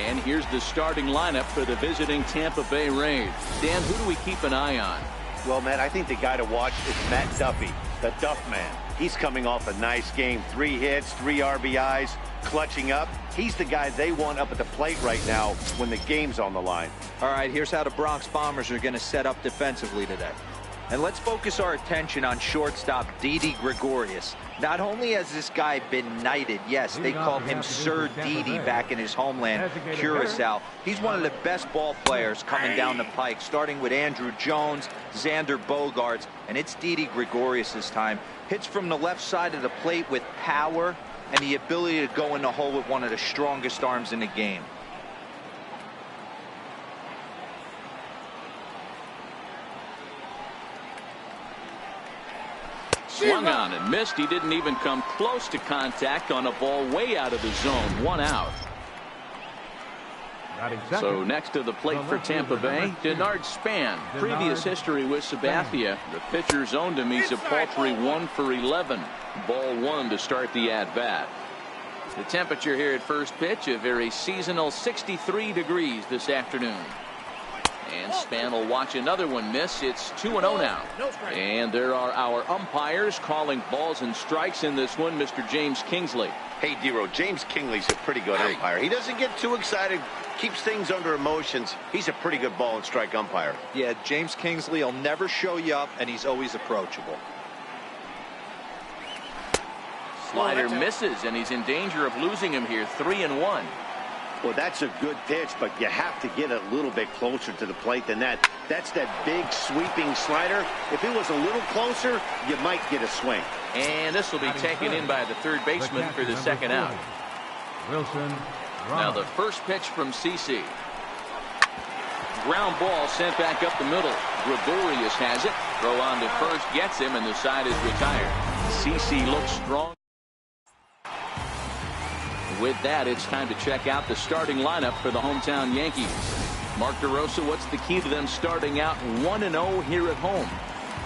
And here's the starting lineup for the visiting Tampa Bay Rays. Dan, who do we keep an eye on? Well, Matt, I think the guy to watch is Matt Duffy, the Duff Man. He's coming off a nice game. 3 hits, 3 RBIs, clutching up. He's the guy they want up at the plate right now when the game's on the line. All right, here's how the Bronx Bombers are going to set up defensively today. And let's focus our attention on shortstop Didi Gregorius. Not only has this guy been knighted, yes, they called him Sir Didi back in his homeland, Curacao. He's one of the best ball players coming down the pike, starting with Andrew Jones, Xander Bogaerts, and it's Didi Gregorius this time. Hits from the left side of the plate with power and the ability to go in the hole with one of the strongest arms in the game. Swung on and missed. He didn't even come close to contact on a ball way out of the zone. 1 out. So next to the plate for Tampa Bay, Denard Span. Previous history with Sabathia. The pitcher's owned him. He's a paltry 1 for 11. Ball 1 to start the at-bat. The temperature here at first pitch, a very seasonal 63 degrees this afternoon. And Span will watch another one miss. It's 2-0 now. And there are our umpires calling balls and strikes in this one. Mr. James Kingsley. Hey, D-Row, James Kingley's a pretty good umpire. He doesn't get too excited, keeps things under emotions. He's a pretty good ball and strike umpire. Yeah, James Kingsley will never show you up, and he's always approachable. Slider misses, and he's in danger of losing him here. 3-1. Well, that's a good pitch, but you have to get a little bit closer to the plate than that. That's that big sweeping slider. If it was a little closer, you might get a swing. And this will be taken in by the third baseman for the second out. Wilson. Now the first pitch from CC. Ground ball sent back up the middle. Gregorius has it. Throw on to first, gets him, and the side is retired. CC looks strong. With that, it's time to check out the starting lineup for the hometown Yankees. Mark DeRosa, what's the key to them starting out 1-0 here at home?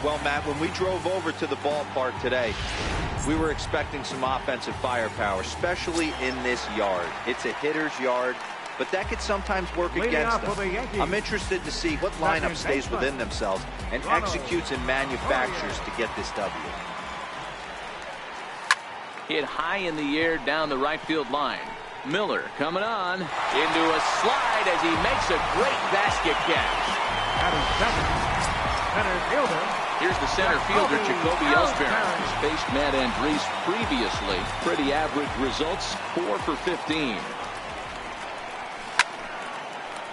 Well, Matt, when we drove over to the ballpark today, we were expecting some offensive firepower, especially in this yard. It's a hitter's yard, but that could sometimes work against them. I'm interested to see what lineup stays within themselves and executes and manufactures to get this W. Hit high in the air down the right field line. Miller coming on into a slide as he makes a great basket catch. Here's the center fielder, Jacoby Ellsbury. He's faced Matt Andrees previously. Pretty average results, 4 for 15.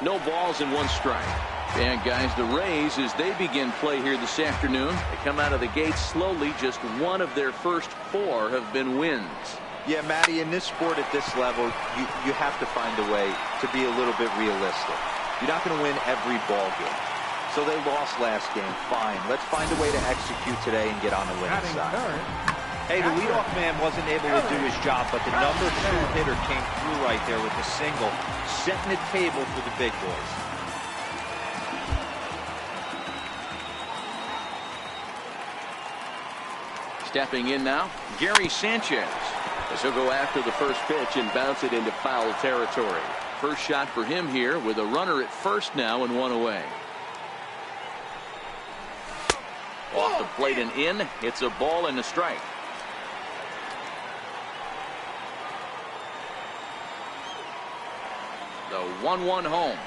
No balls and 1 strike. And guys, the Rays, as they begin play here this afternoon, they come out of the gate slowly. Just 1 of their first 4 have been wins. Yeah, Matty, in this sport at this level, you have to find a way to be a little bit realistic. You're not going to win every ball game. So they lost last game. Fine. Let's find a way to execute today and get on the winning side. Hey, the leadoff man wasn't able to do his job, but the number 2 hitter came through right there with a single, setting the table for the big boys. Stepping in now, Gary Sanchez. As he'll go after the first pitch and bounce it into foul territory. First shot for him here with a runner at first now and 1 away. Off the plate and in. It's a ball and a strike. The 1-1 home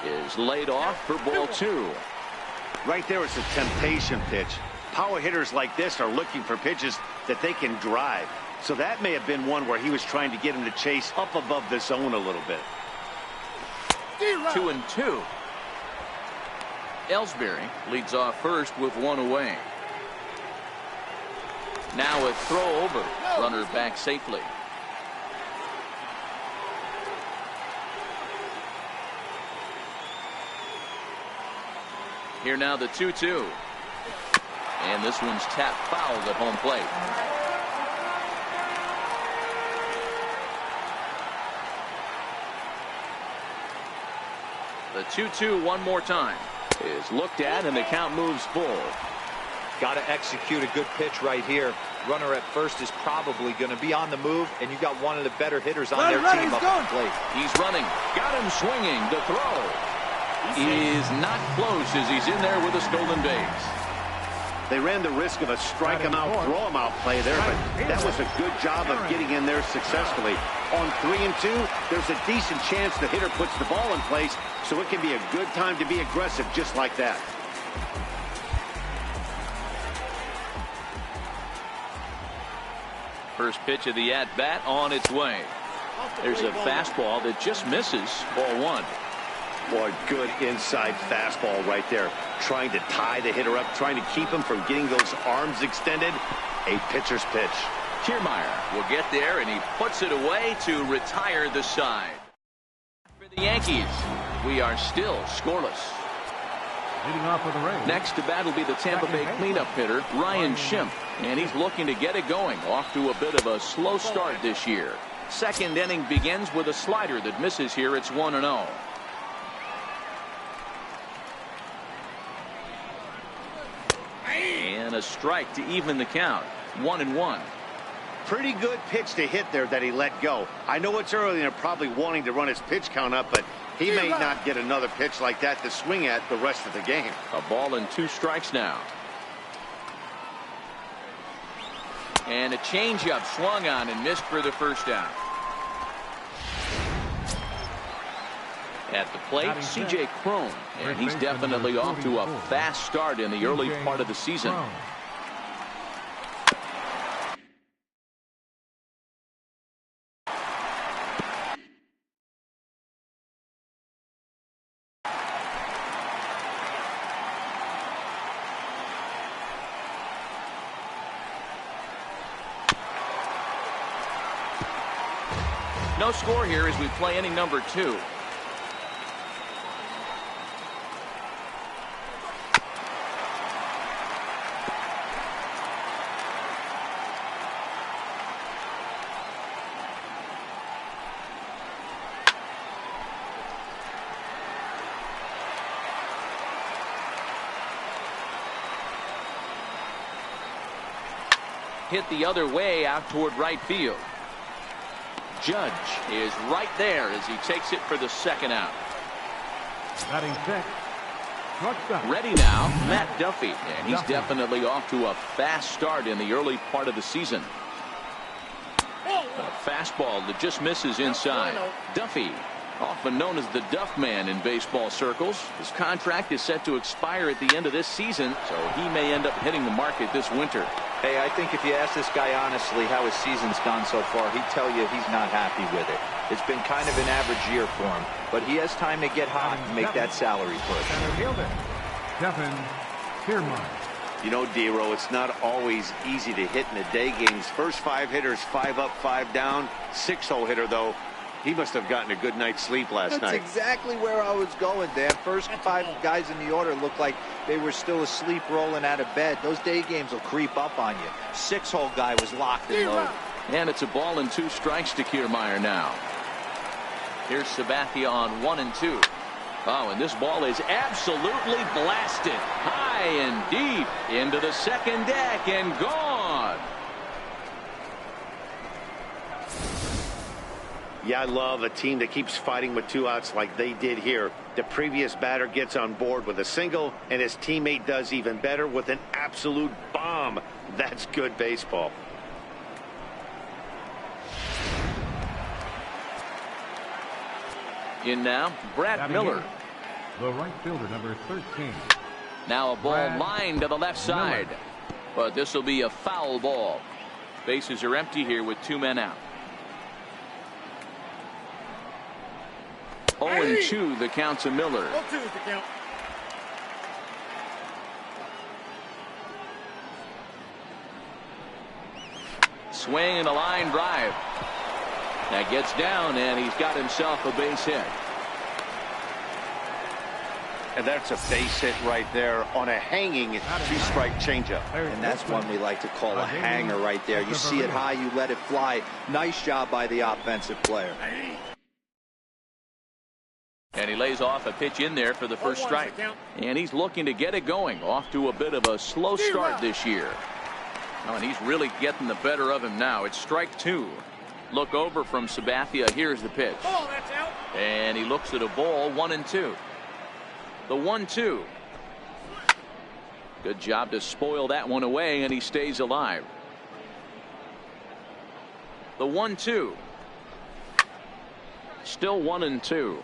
is laid off for ball 2. Right there is a temptation pitch. Power hitters like this are looking for pitches that they can drive. So that may have been one where he was trying to get him to chase up above the zone a little bit. 2-2. Ellsbury leads off first with 1 away. Now a throw over. Runner back safely. Here now the 2-2. And this one's tapped foul at home plate. The 2-2 one more time is looked at, and the count moves full. Got to execute a good pitch right here. Runner at first is probably going to be on the move, and you got one of the better hitters on their team up at the plate. He's running. Got him swinging. The throw is not close as he's in there with a stolen base. They ran the risk of a strike him out, throw him out play there, but that was a good job of getting in there successfully. On 3 and 2, there's a decent chance the hitter puts the ball in place, so it can be a good time to be aggressive just like that. First pitch of the at-bat on its way. There's a fastball that just misses. Ball 1. Boy, good inside fastball right there. Trying to tie the hitter up, trying to keep him from getting those arms extended. A pitcher's pitch. Kiermaier will get there, and he puts it away to retire the side. For the Yankees, we are still scoreless. Leading off with the Rays. Next to bat will be the Tampa Bay cleanup hitter, Ryan Schimpf. And he's looking to get it going. Off to a bit of a slow start this year. Second inning begins with a slider that misses here. It's 1-0. And a strike to even the count. 1-1. Pretty good pitch to hit there that he let go. I know it's early and they're probably wanting to run his pitch count up, but he may not get another pitch like that to swing at the rest of the game. A ball and 2 strikes now. And a changeup swung on and missed for the first down. At the plate, C.J. Cron, and he's definitely off to a fast start in the early part of the season. No score here as we play inning number 2. Hit the other way out toward right field. Judge is right there as he takes it for the second out. Batting sixth. Ready now, Matt Duffy, and he's definitely off to a fast start in the early part of the season. A fastball that just misses inside. Duffy, often known as the Duff Man in baseball circles. His contract is set to expire at the end of this season, so he may end up hitting the market this winter. Hey, I think if you ask this guy honestly how his season's gone so far, he'd tell you he's not happy with it. It's been kind of an average year for him, but he has time to get hot and make that salary push. You know, D-Row, it's not always easy to hit in the day games. First 5 hitters, 5 up, 5 down. 6-hole hitter, though. He must have gotten a good night's sleep last night. That's exactly where I was going, Dan. First 5 guys in the order looked like they were still asleep rolling out of bed. Those day games will creep up on you. 6-hole guy was locked and loaded. And it's a ball and 2 strikes to Kiermaier now. Here's Sabathia on 1 and 2. Oh, and this ball is absolutely blasted. High and deep into the second deck and gone. Yeah, I love a team that keeps fighting with 2 outs like they did here. The previous batter gets on board with a single, and his teammate does even better with an absolute bomb. That's good baseball. In now, Brad Miller. The right fielder, number 13. Now a ball lined to the left side. But this will be a foul ball. Bases are empty here with 2 men out. 0-2 the count to Miller. 0-2 is the count. Swing and a line drive. That gets down, and he's got himself a base hit. And that's a base hit right there on a hanging 2-strike changeup. And that's one we like to call a hanger right there. You see it high, you let it fly. Nice job by the offensive player. And he lays off a pitch in there for the first strike. And he's looking to get it going. Off to a bit of a slow start this year. Oh, and he's really getting the better of him now. It's strike two. Look over from Sabathia. Here's the pitch. Oh, that's out. And he looks at a ball, 1-2. The 1-2. Good job to spoil that one away, and he stays alive. The 1-2. Still 1-2.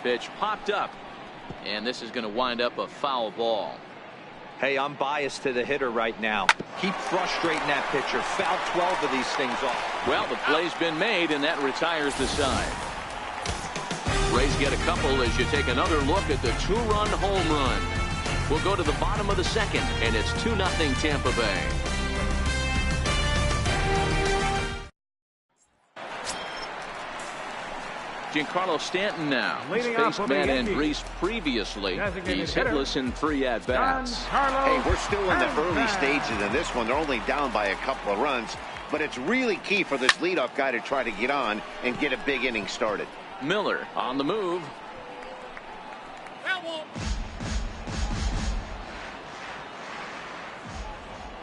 Pitch popped up, and this is going to wind up a foul ball. Hey, I'm biased to the hitter right now. Keep frustrating that pitcher. Foul 12 of these things off. Well, the play's been made, and that retires the side. Rays get a couple as you take another look at the two-run home run. We'll go to the bottom of the second, and it's 2-0 Tampa Bay. Giancarlo Stanton now. He's faced Matt Andriese previously. He's hitless in 3 at-bats. Hey, we're still in the early stages of this one. They're only down by a couple of runs, but it's really key for this leadoff guy to try to get on and get a big inning started. Miller on the move.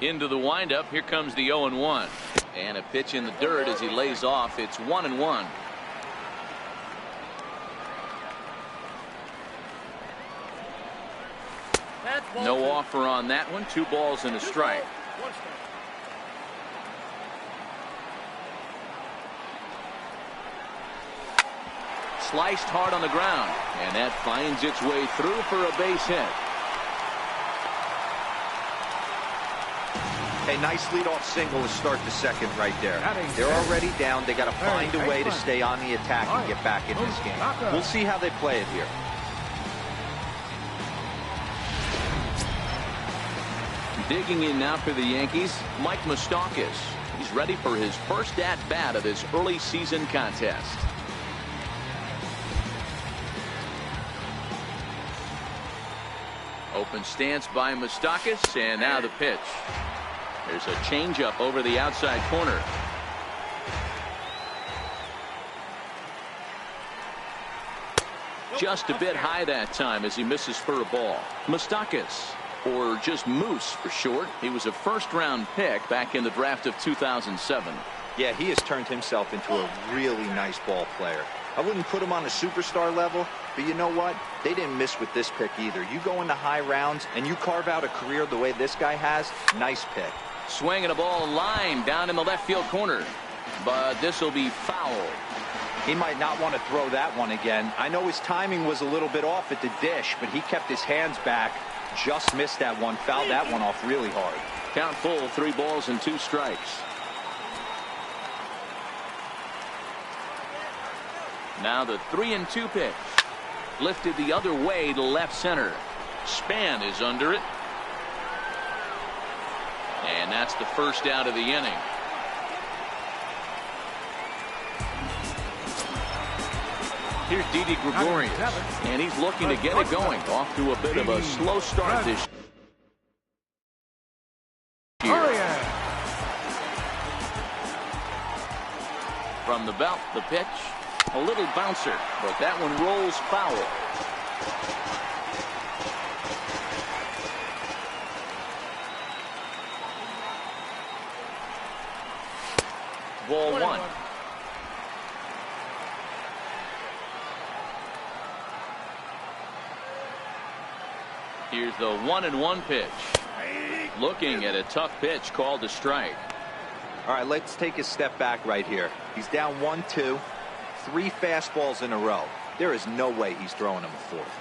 Into the windup. Here comes the 0-1. And a pitch in the dirt as he lays off. It's 1-1. No offer on that one. 2 balls and a strike. Sliced hard on the ground, and that finds its way through for a base hit. Hey, nice leadoff single to start the second right there. They're already down. They got to find a way to stay on the attack and get back in this game. We'll see how they play it here. Digging in now for the Yankees, Mike Moustakas. He's ready for his first at-bat of this early season contest. Open stance by Moustakas, and now the pitch. There's a changeup over the outside corner. Just a bit high that time as he misses for a ball. Moustakas, or just Moose for short. He was a first-round pick back in the draft of 2007. Yeah, he has turned himself into a really nice ball player. I wouldn't put him on a superstar level, but you know what? They didn't miss with this pick either. You go into high rounds and you carve out a career the way this guy has, nice pick. Swinging a ball line down in the left field corner, but this will be foul. He might not want to throw that one again. I know his timing was a little bit off at the dish, but he kept his hands back. Just missed that one, fouled that one off really hard. Count full, 3 balls and 2 strikes. Now the 3-2 pitch. Lifted the other way to left center. Span is under it. And that's the first out of the inning. Here's Didi Gregorius, and he's looking to get it going. Off to a bit of a slow start this year. From the belt, the pitch, a little bouncer, but that one rolls foul. Ball 1. Here's the 1-1 pitch. Looking at a tough pitch called a strike. All right, let's take a step back right here. He's down 1-2, 3 fastballs in a row. There is no way he's throwing him a fourth.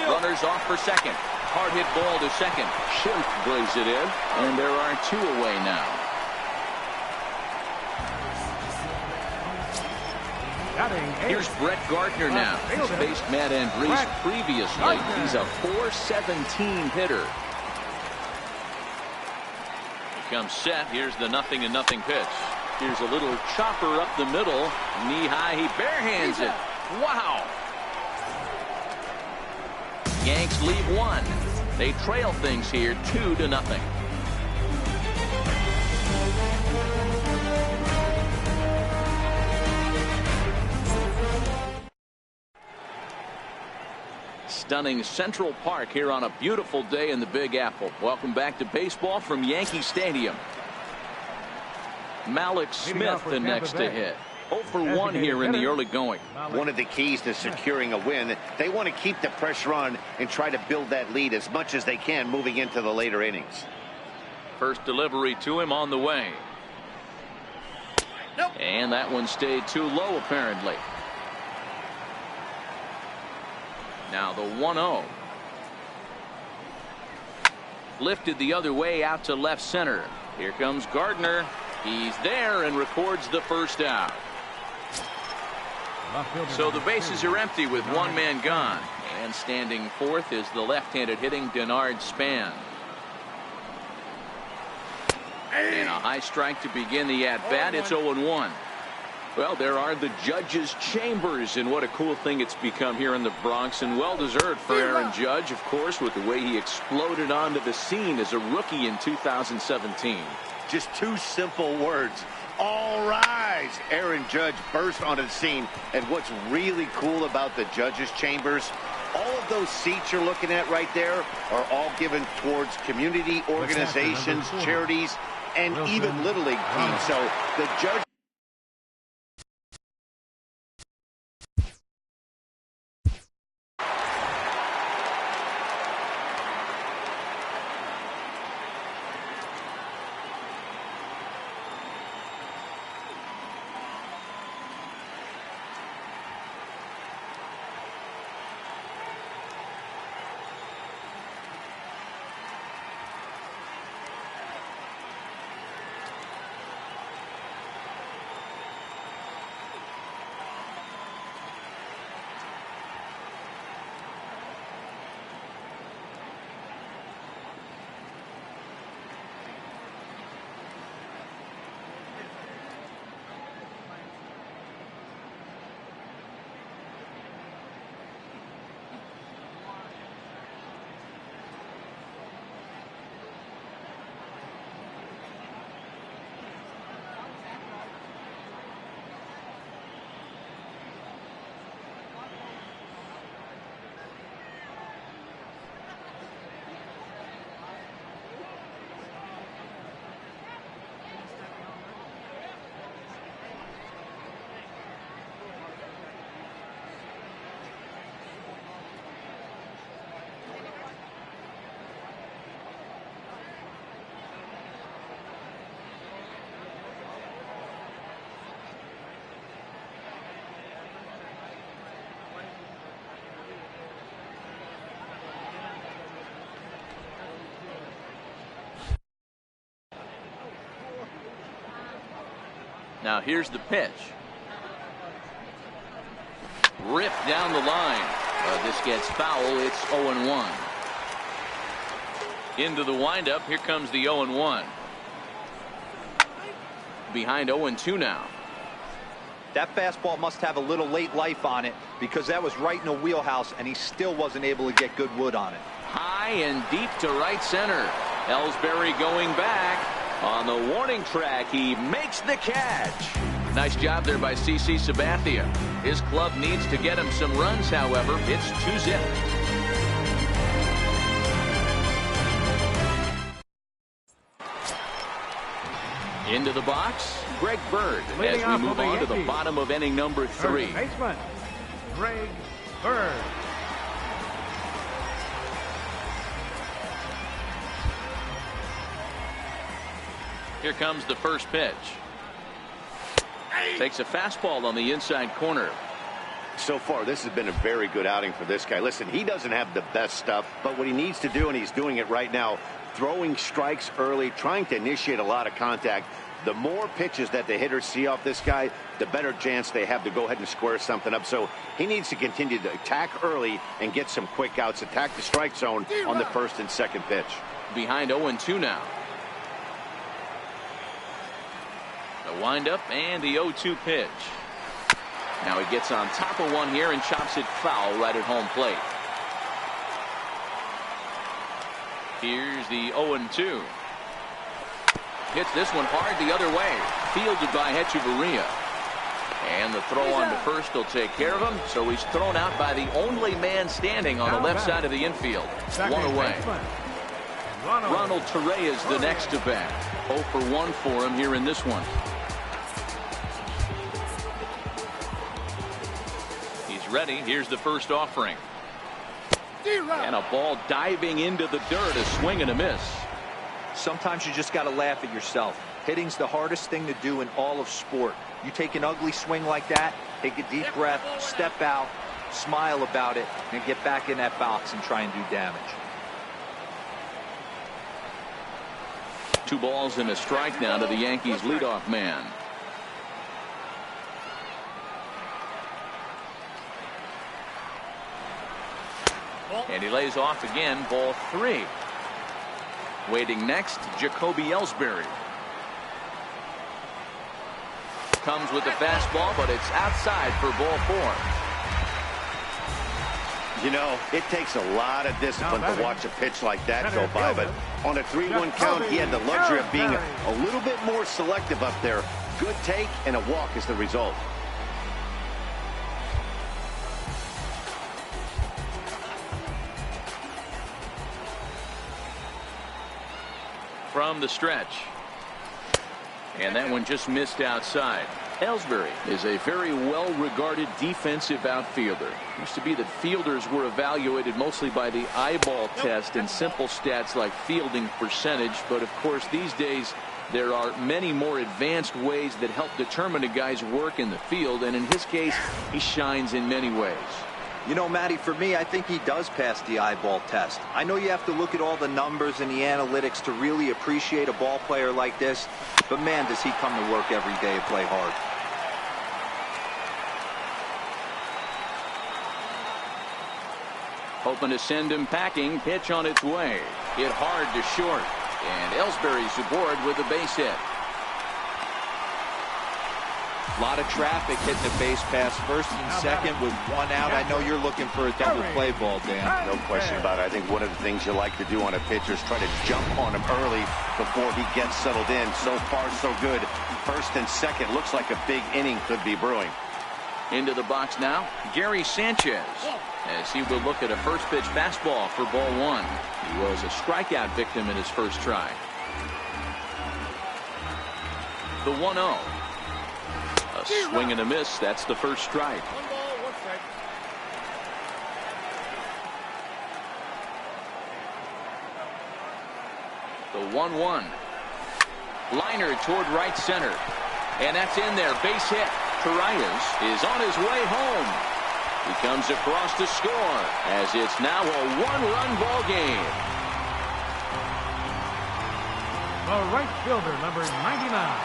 Runners off for second. Hard hit ball to second. Schimpf blaze it in, and there are 2 away now. Here's Brett Gardner now. He's faced Matt Andriese previously. He's a .417 hitter. He comes set. Here's the 0-0 pitch. Here's a little chopper up the middle. Knee high. He barehands it. Wow. Yanks lead 1. They trail things here 2-0. Stunning Central Park here on a beautiful day in the Big Apple. Welcome back to baseball from Yankee Stadium. Malik Smith the next to hit. 0 for 1 here in the early going. One of the keys to securing a win, they want to keep the pressure on and try to build that lead as much as they can moving into the later innings. First delivery to him on the way. Nope. And that one stayed too low apparently. Now the 1-0. Lifted the other way out to left center. Here comes Gardner. He's there and records the first out. So the bases are empty with one man gone. And standing fourth is the left-handed hitting Denard Span. And a high strike to begin the at-bat. It's 0-1. Well, there are the judges' chambers, and what a cool thing it's become here in the Bronx, and well-deserved for Aaron Judge, of course, with the way he exploded onto the scene as a rookie in 2017. Just two simple words. All rise. Aaron Judge burst onto the scene, and what's really cool about the judges' chambers, all of those seats you're looking at right there are all given towards community organizations, charities, and even Little League teams. So the judge. Now here's the pitch. Ripped down the line. This gets foul. It's 0-1. Into the windup. Here comes the 0-1. Behind 0-2 now. That fastball must have a little late life on it because that was right in the wheelhouse and he still wasn't able to get good wood on it. High and deep to right center. Ellsbury going back. On the warning track, he makes the catch. Nice job there by CC Sabathia. His club needs to get him some runs, however. It's 2-0. Into the box, Greg Bird, as we move on to the bottom of inning number 3. Baseman, Greg Bird. Here comes the first pitch. Takes a fastball on the inside corner. So far, this has been a very good outing for this guy. Listen, he doesn't have the best stuff, but what he needs to do, and he's doing it right now, throwing strikes early, trying to initiate a lot of contact. The more pitches that the hitters see off this guy, the better chance they have to go ahead and square something up. So he needs to continue to attack early and get some quick outs, attack the strike zone on the first and second pitch. Behind 0-2 now. The windup and the 0-2 pitch. Now he gets on top of one here and chops it foul right at home plate. Here's the 0-2. Hits this one hard the other way. Fielded by Hechavarria. And the throw on to first will take care of him. So he's thrown out by the only man standing on the left side of the infield. One away. Ronald Torrey is the next to bat. 0 for 1 for him here in this one. He's ready. Here's the first offering. And a ball diving into the dirt. A swing and a miss. Sometimes you just got to laugh at yourself. Hitting's the hardest thing to do in all of sport. You take an ugly swing like that, take a deep breath, step out, smile about it, and get back in that box and try and do damage. 2 balls and a strike now to the Yankees leadoff man. And he lays off again. Ball 3. Waiting next, Jacoby Ellsbury. Comes with the fastball, but it's outside for ball 4. You know, it takes a lot of discipline to watch a pitch like that go by, but on a 3-1 count, he had the luxury of being a little bit more selective up there. Good take, and a walk is the result. From the stretch. And that one just missed outside. Ellsbury is a very well-regarded defensive outfielder. Used to be that fielders were evaluated mostly by the eyeball test and simple stats like fielding percentage. But of course, these days, there are many more advanced ways that help determine a guy's work in the field. And in his case, he shines in many ways. You know, Matty, for me, I think he does pass the eyeball test. I know you have to look at all the numbers and the analytics to really appreciate a ball player like this, but man, does he come to work every day and play hard. Hoping to send him packing. Pitch on its way. Hit hard to short. And Ellsbury's aboard with a base hit. A lot of traffic hitting the base pass first and second with 1 out. I know you're looking for a double play ball, Dan. No question about it. I think one of the things you like to do on a pitcher is try to jump on him early before he gets settled in. So far, so good. First and second looks like a big inning could be brewing. Into the box now, Gary Sanchez, as he will look at a first pitch fastball for ball 1. He was a strikeout victim in his first try. The 1-0. A swing and a miss. That's the first strike. 1 ball, 1 strike. The 1-1. Liner toward right center. And that's in there. Base hit. Torreyes is on his way home. He comes across to score as it's now a 1-run ball game. The right fielder, number 99.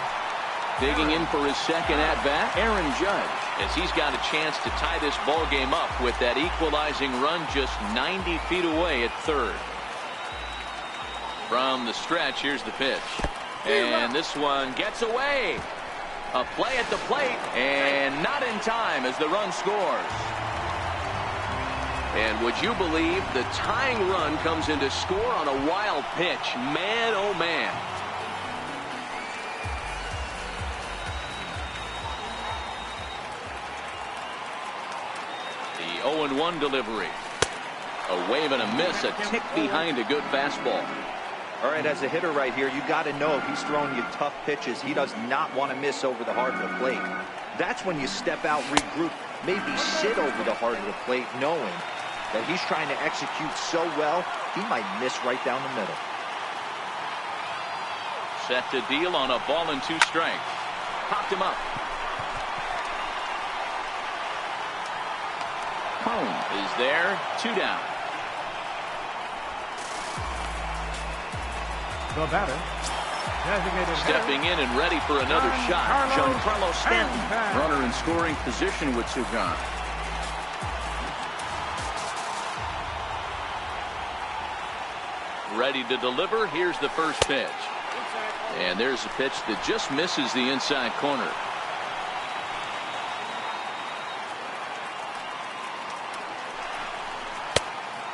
Digging in for his second at-bat, Aaron Judge, as he's got a chance to tie this ball game up with that equalizing run just 90 feet away at third. From the stretch, here's the pitch. And this one gets away. A play at the plate, and not in time as the run scores. And would you believe the tying run comes in to score on a wild pitch? Man, oh man. The 0-1 delivery. A wave and a miss, a tick behind a good fastball. All right, as a hitter right here, you got to know if he's throwing you tough pitches, he does not want to miss over the heart of the plate. That's when you step out, regroup, maybe sit over the heart of the plate, knowing that he's trying to execute so well, he might miss right down the middle. Set to deal on a ball and 2 strikes. Popped him up. Home is there. 2 down. The batter, designated Stepping in and ready for another shot, Giancarlo Stanton. Runner in scoring position with 2 gone. Ready to deliver. Here's the first pitch. And there's a pitch that just misses the inside corner.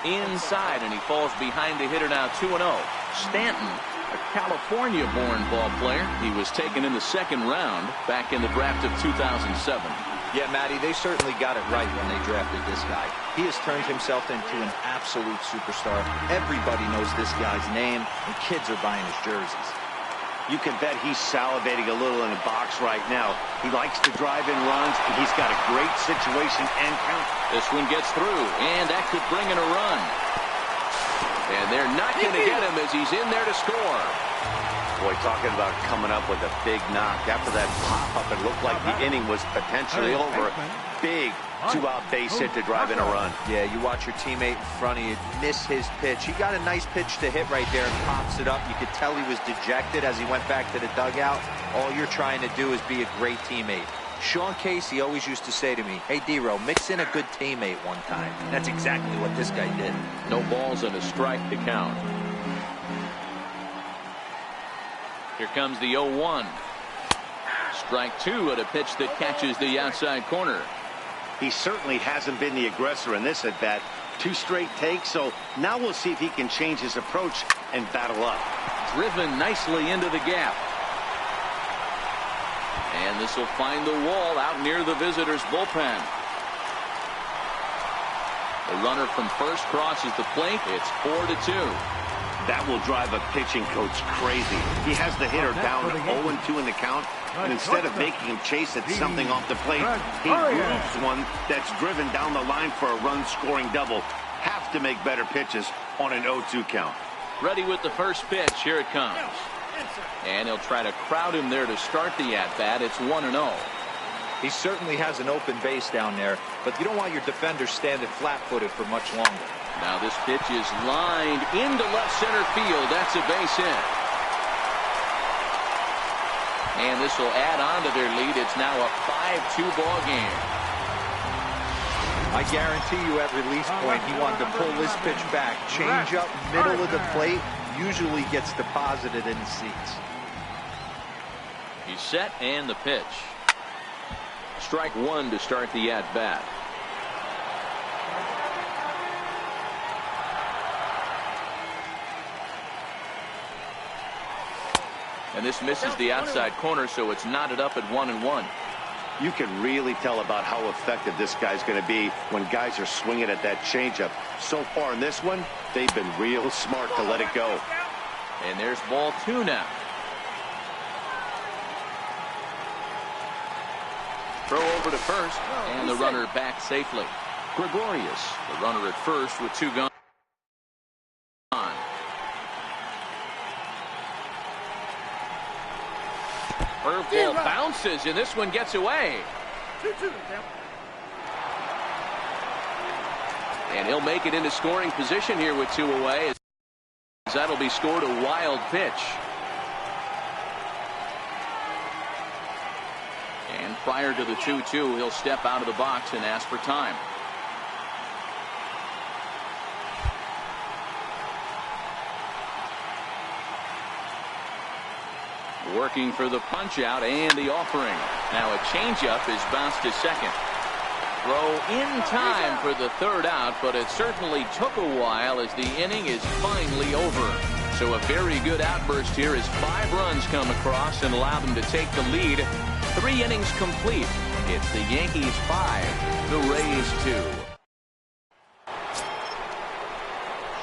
inside, and he falls behind the hitter now 2-0. Stanton, a California-born ball player. He was taken in the second round back in the draft of 2007. Yeah, Matty, they certainly got it right when they drafted this guy. He has turned himself into an absolute superstar. Everybody knows this guy's name, and kids are buying his jerseys. You can bet he's salivating a little in the box right now. He likes to drive in runs, and he's got a great situation and count. This one gets through, and that could bring in a run. And they're not going to get him as he's in there to score. Boy, talking about coming up with a big knock. After that pop-up, it looked like the inning was potentially over. Big two-out base hit to drive in a run. Yeah, you watch your teammate in front of you miss his pitch. He got a nice pitch to hit right there and pops it up. You could tell he was dejected as he went back to the dugout. All you're trying to do is be a great teammate. Sean Casey always used to say to me, hey, D-Row, mix in a good teammate one time. That's exactly what this guy did. No balls and a strike to count. Here comes the 0-1. Strike two at a pitch that catches the outside corner. He certainly hasn't been the aggressor in this at-bat. 2 straight takes, so now we'll see if he can change his approach and battle up. Driven nicely into the gap. And this will find the wall out near the visitors' bullpen. The runner from first crosses the plate. It's 4-2. That will drive a pitching coach crazy. He has the hitter down 0-2 in the count, and instead of making him chase at something off the plate, he moves one that's driven down the line for a run-scoring double. Have to make better pitches on an 0-2 count. Ready with the first pitch. Here it comes. And he'll try to crowd him there to start the at-bat. It's 1-0. He certainly has an open base down there, but you don't want your defenders standing flat-footed for much longer. Now this pitch is lined into left center field. That's a base hit. And this will add on to their lead. It's now a 5-2 ball game. I guarantee you at release point he wanted to pull this pitch back. Change up middle of the plate usually gets deposited in the seats. He's set and the pitch. Strike one to start the at-bat. And this misses the outside corner, so it's knotted up at 1-1. You can really tell about how effective this guy's going to be when guys are swinging at that changeup. So far in this one, they've been real smart to let it go. And there's ball 2 now. Throw over to first, and the runner back safely. Gregorius, the runner at first with 2 gone. Curveball bounces, and this one gets away. And he'll make it into scoring position here with 2 away. That'll be scored a wild pitch. And prior to the 2-2, he'll step out of the box and ask for time. Working for the punch out and the offering. Now a changeup is bounced to second. Throw in time for the 3rd out, but it certainly took a while as the inning is finally over. So a very good outburst here as 5 runs come across and allow them to take the lead. 3 innings complete. It's the Yankees 5, the Rays 2.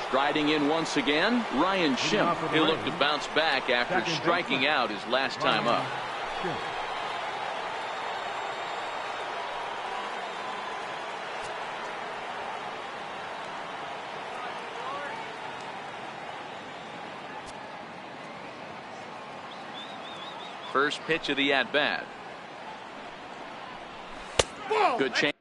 Striding in once again, Ryan Schimpf. He'll look to bounce back after striking out his last time up. First pitch of the at-bat. Good change.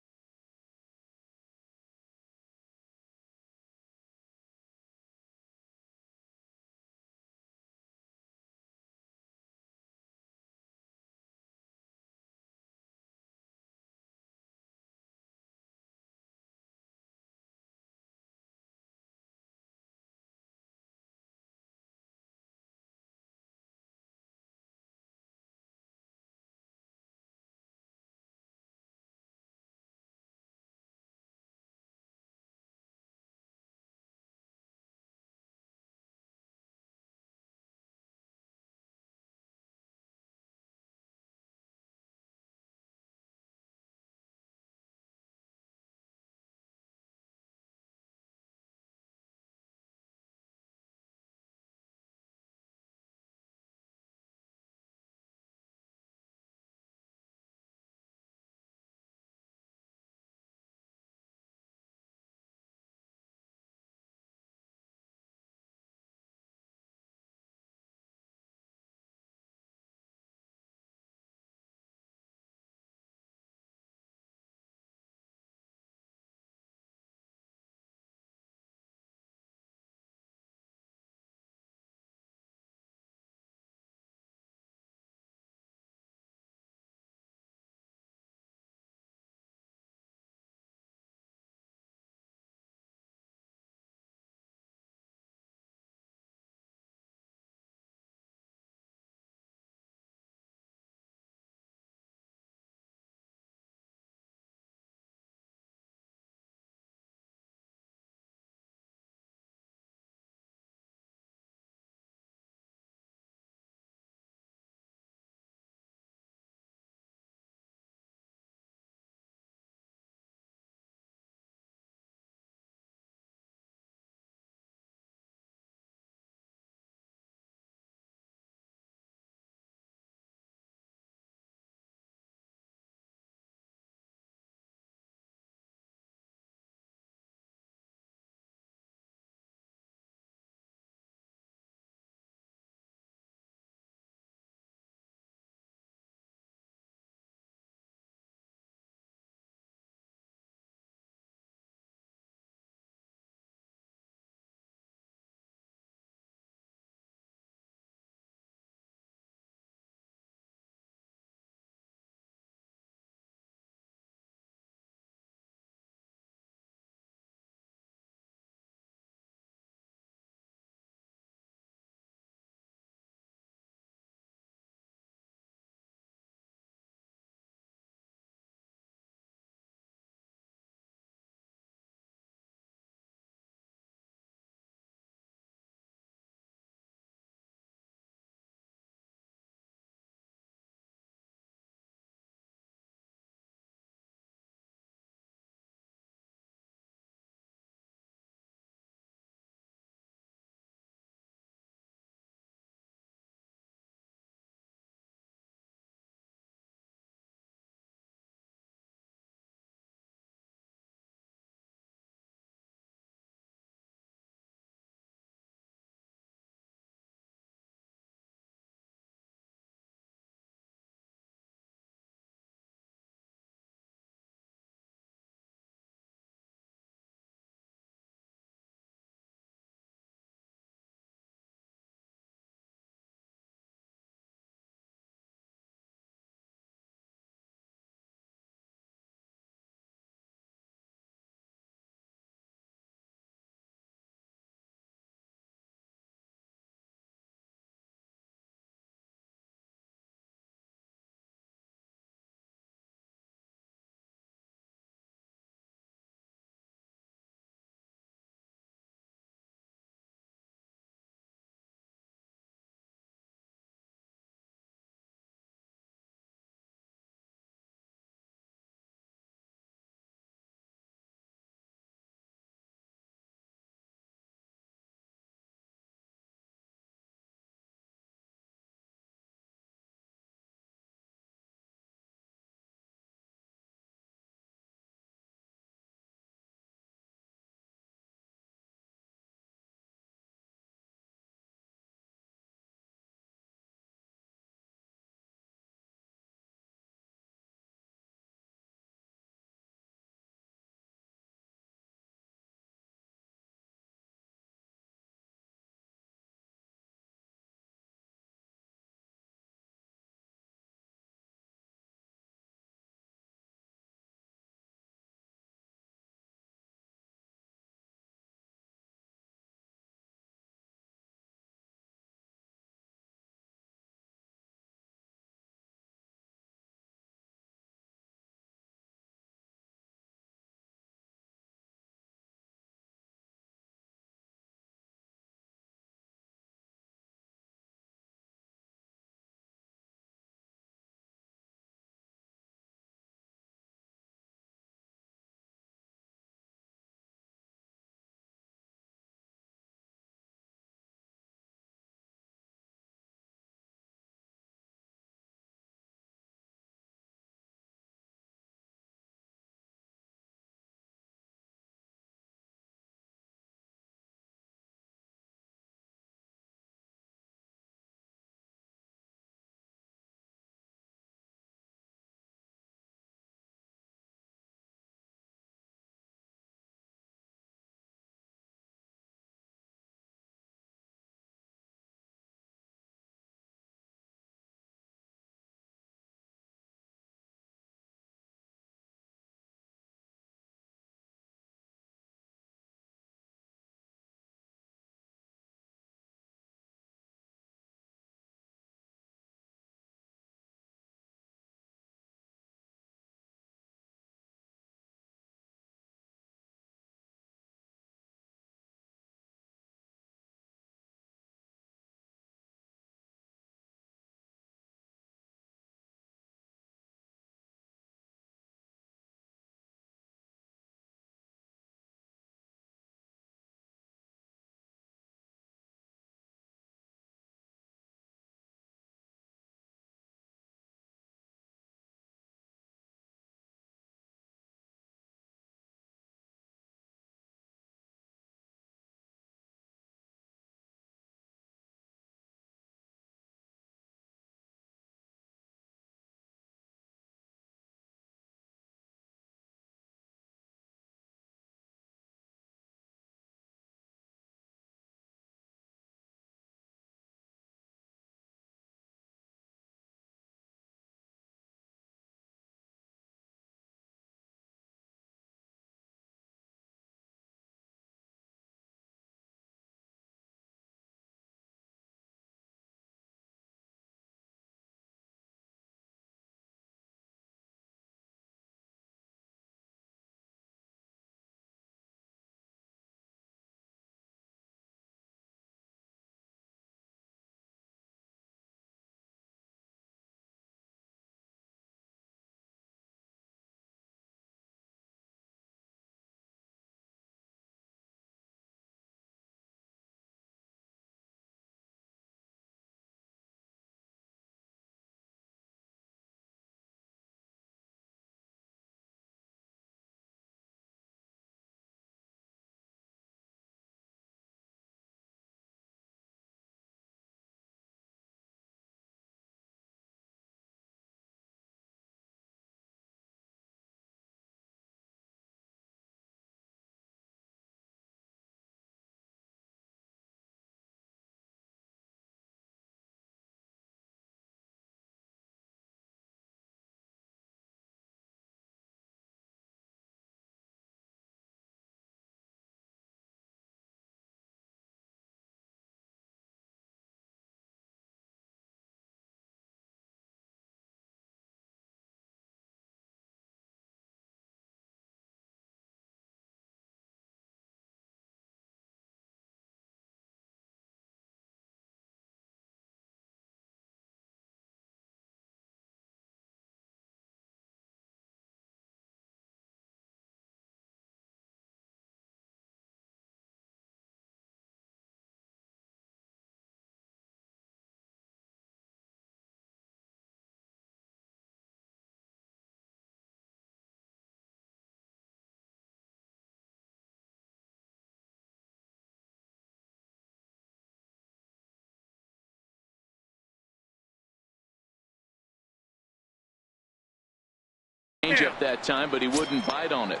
Changeup that time, but he wouldn't bite on it.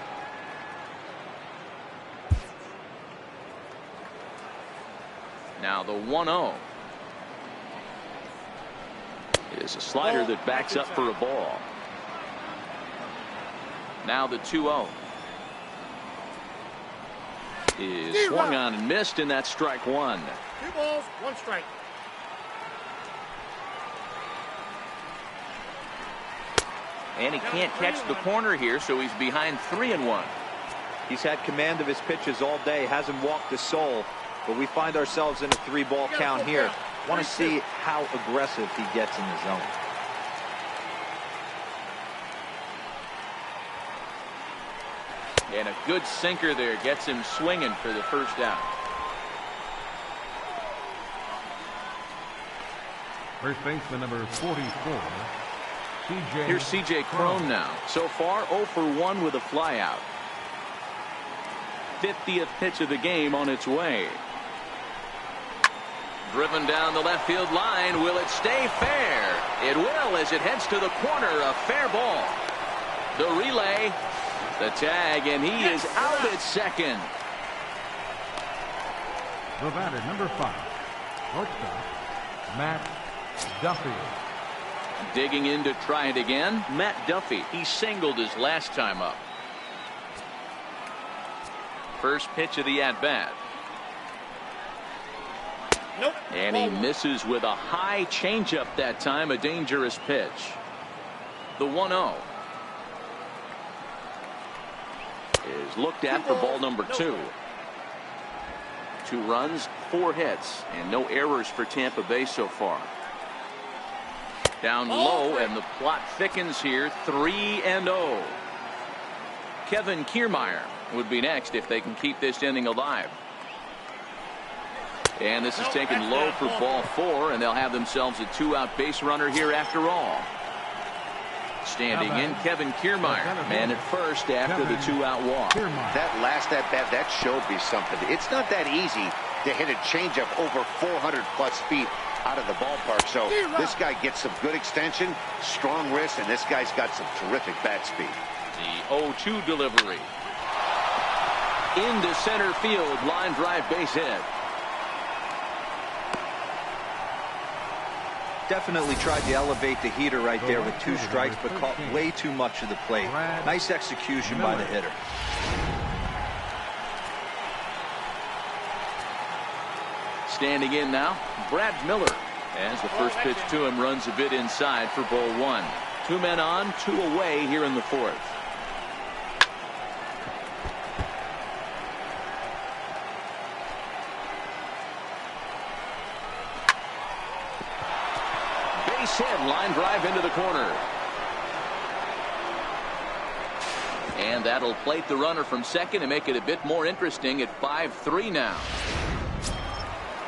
Now the 1-0 is a slider that backs up for a ball. Now the 2-0 is swung on and missed, and that's strike one. 2 balls, 1 strike. And he can't catch the corner here, so he's behind 3-1. He's had command of his pitches all day, hasn't walked a soul, but we find ourselves in a 3-ball count here. Want to see how aggressive he gets in the zone. And a good sinker there gets him swinging for the first out. First baseman number 44, C.J. Here's C.J. Cron now. So far 0 for 1 with a flyout. 50th pitch of the game on its way. Driven down the left field line. Will it stay fair? It will, as it heads to the corner. A fair ball. The relay, the tag, and he is out at second. The batter, number 5, shortstop, Matt Duffy. Digging in to try it again, Matt Duffy. He singled his last time up. First pitch of the at-bat. Nope. And he misses with a high changeup that time, a dangerous pitch. The 1-0 is looked at for ball number 2. 2 runs, 4 hits, and no errors for Tampa Bay so far. Down low, and the plot thickens here. 3-0. Kevin Kiermaier would be next if they can keep this inning alive. And this is taken low for ball 4, and they'll have themselves a 2-out base runner here after all. Standing in, Kevin Kiermaier, man at first after the 2-out walk. That last at-bat, that showed me something. It's not that easy to hit a changeup over 400-plus feet out of the ballpark. So this guy gets some good extension, strong wrist, and this guy's got some terrific bat speed. The 0-2 delivery. Into center field, line drive base hit. Definitely tried to elevate the heater right there with 2 strikes, but caught way too much of the plate. Nice execution by the hitter. Standing in now, Brad Miller, as the first pitch to him runs a bit inside for ball 1. 2 men on, 2 away here in the 4th. Base hit, line drive into the corner. And that'll plate the runner from second and make it a bit more interesting at 5-3 now.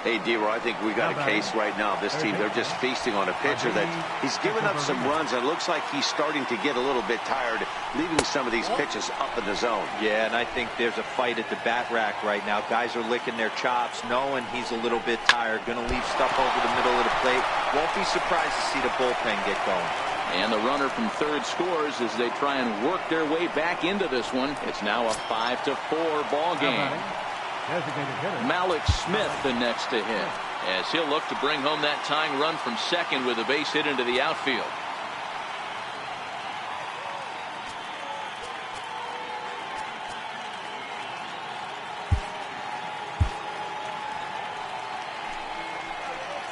Hey, D-Roy, I think we got a case right now. This team, they're just feasting on a pitcher that he's given up some runs. It looks like he's starting to get a little bit tired, leaving some of these pitches up in the zone. Yeah, and I think there's a fight at the bat rack right now. Guys are licking their chops, knowing he's a little bit tired. Going to leave stuff over the middle of the plate. Won't be surprised to see the bullpen get going. And the runner from third scores as they try and work their way back into this one. It's now a 5-4 ball game. Malik Smith the next to hit, as he'll look to bring home that tying run from second with a base hit into the outfield.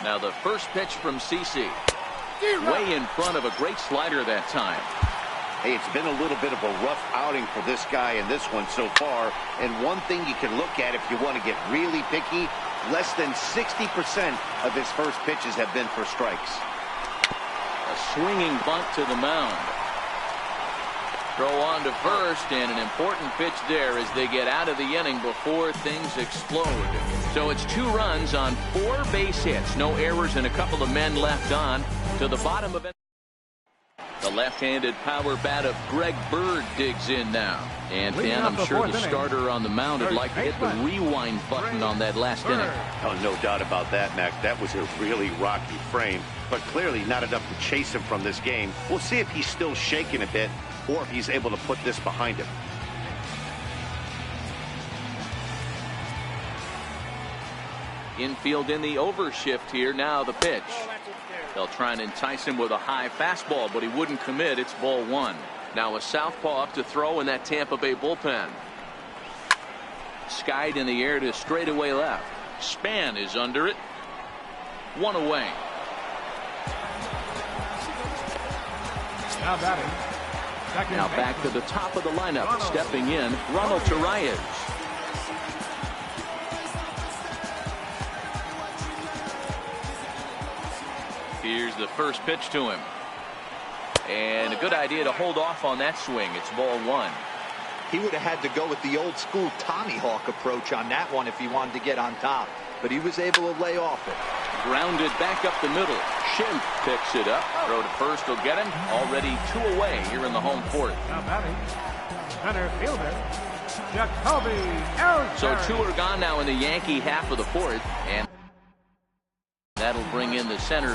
Now the first pitch from CC, way in front of a great slider that time. Hey, it's been a little bit of a rough outing for this guy in this one so far. And one thing you can look at if you want to get really picky, less than 60% of his first pitches have been for strikes. A swinging bunt to the mound. Throw on to first, and an important pitch there as they get out of the inning before things explode. So it's 2 runs on 4 base hits. No errors and a couple of men left on to the bottom of it. The left-handed power bat of Greg Bird digs in now. And Dan, I'm sure the starter on the mound would like to hit the rewind button on that last inning. Oh, no doubt about that, Mac. That was a really rocky frame, but clearly not enough to chase him from this game. We'll see if he's still shaking a bit. or if he's able to put this behind him. Infield in the overshift here. Now the pitch. They'll try and entice him with a high fastball, but he wouldn't commit. It's ball one. Now a southpaw up to throw in that Tampa Bay bullpen. Skied in the air to straightaway left. Span is under it. One away. Now batting. Now back to the top of the lineup. Stepping in, Ronald Torreyes. Here's the first pitch to him. And a good idea to hold off on that swing. It's ball one. He would have had to go with the old school Tommy Hawk approach on that one if he wanted to get on top. But he was able to lay off it. Grounded back up the middle. Schimpf picks it up. Throw to first will get him. Already 2 away here in the home fourth. Now batting. Center fielder. Jacoby Ellsbury. So 2 are gone now in the Yankee half of the fourth. And that'll bring in the center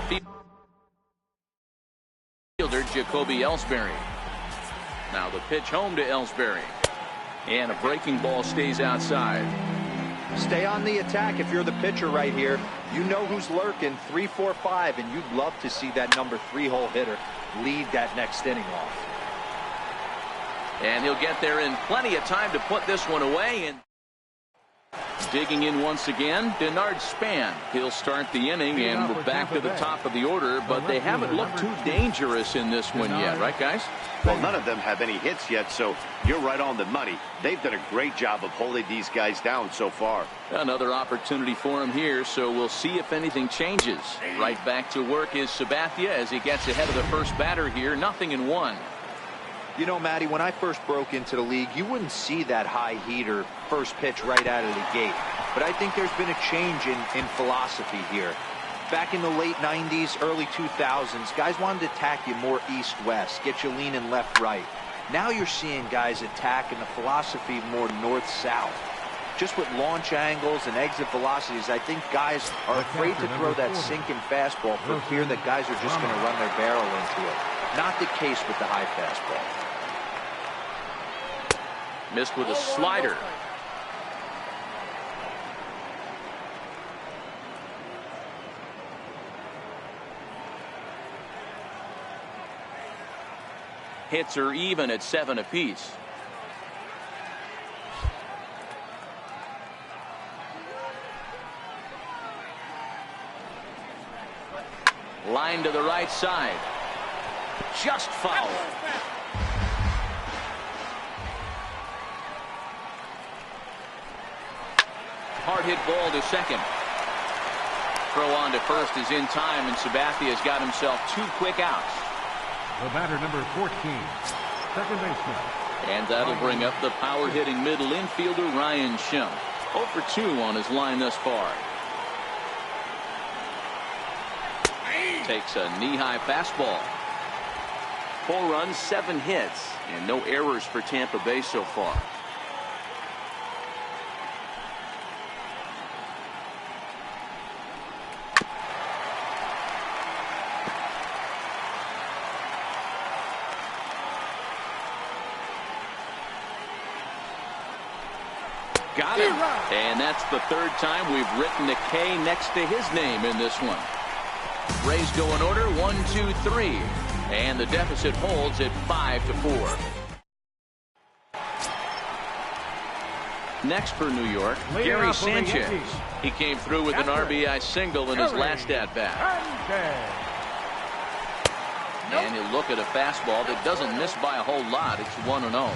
fielder, Jacoby Ellsbury. Now the pitch home to Ellsbury. And a breaking ball stays outside. Stay on the attack if you're the pitcher right here. You know who's lurking, 3, 4, 5, and you'd love to see that number 3-hole hitter lead that next inning off. And he'll get there in plenty of time to put this one away. And digging in once again, Denard Span. He'll start the inning, and we're back to the top of the order, but they haven't looked too dangerous in this one yet, right, guys? Well, none of them have any hits yet, so you're right on the money. They've done a great job of holding these guys down so far. Another opportunity for him here, so we'll see if anything changes. Right back to work is Sabathia as he gets ahead of the first batter here. 0-1. You know, Matty, when I first broke into the league, you wouldn't see that high heater first pitch right out of the gate. But I think there's been a change in philosophy here. Back in the late 90s, early 2000s, guys wanted to attack you more east-west, get you leaning left-right. Now you're seeing guys attack in the philosophy more north-south. Just with launch angles and exit velocities, I think guys are afraid to throw that sinking fastball for fear that guys are just going to run their barrel into it. Not the case with the high fastball. Missed with a slider. Hits are even at 7 apiece. Line to the right side. Just foul. Hard hit ball to second. Throw on to first is in time, and Sabathia has got himself 2 quick outs. The batter, number 14, second baseman. And that'll bring up the power-hitting middle infielder, Ryan Schimpf. 0 for 2 on his line thus far. Takes a knee-high fastball. 4 runs, 7 hits, and no errors for Tampa Bay so far. Got him. And that's the 3rd time we've written a K next to his name in this one. Rays go in order, 1, 2, 3. And the deficit holds at 5-4. Next for New York, Gary Sanchez. He came through with an RBI single in his last at-bat. And he'll look at a fastball that doesn't miss by a whole lot. It's 1-0.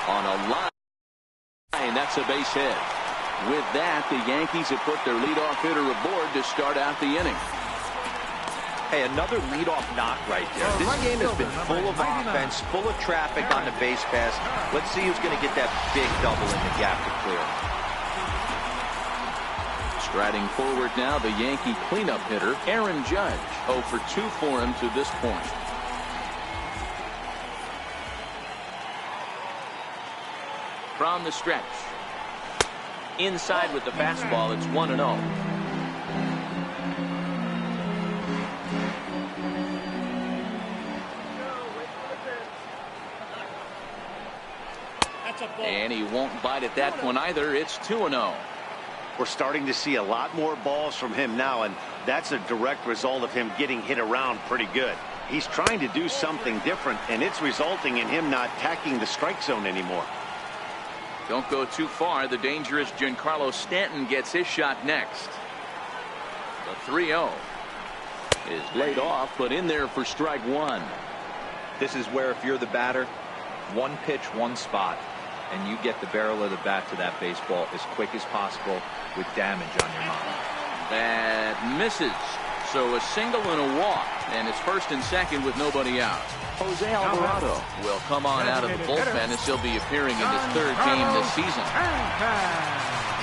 On a line, that's a base hit. With that, the Yankees have put their leadoff hitter aboard to start out the inning. Hey, another leadoff knock right there. This game has been full of offense, full of traffic on the base pass. Let's see who's going to get that big double in the gap to clear. Striding forward now, the Yankee cleanup hitter, Aaron Judge. 0 for 2 for him to this point. From the stretch. Inside with the fastball, it's 1-0. And he won't bite at that one either. It's 2-0. We're starting to see a lot more balls from him now, and that's a direct result of him getting hit around pretty good. He's trying to do something different, and it's resulting in him not attacking the strike zone anymore. Don't go too far. The dangerous Giancarlo Stanton gets his shot next. The 3-0 is laid off, but in there for strike one. This is where, if you're the batter, one pitch, one spot, and you get the barrel of the bat to that baseball as quick as possible with damage on your mind. That misses. So a single and a walk, and it's first and second with nobody out. Jose Alvarado will come on out of the bullpen as he'll be appearing in his third game this season.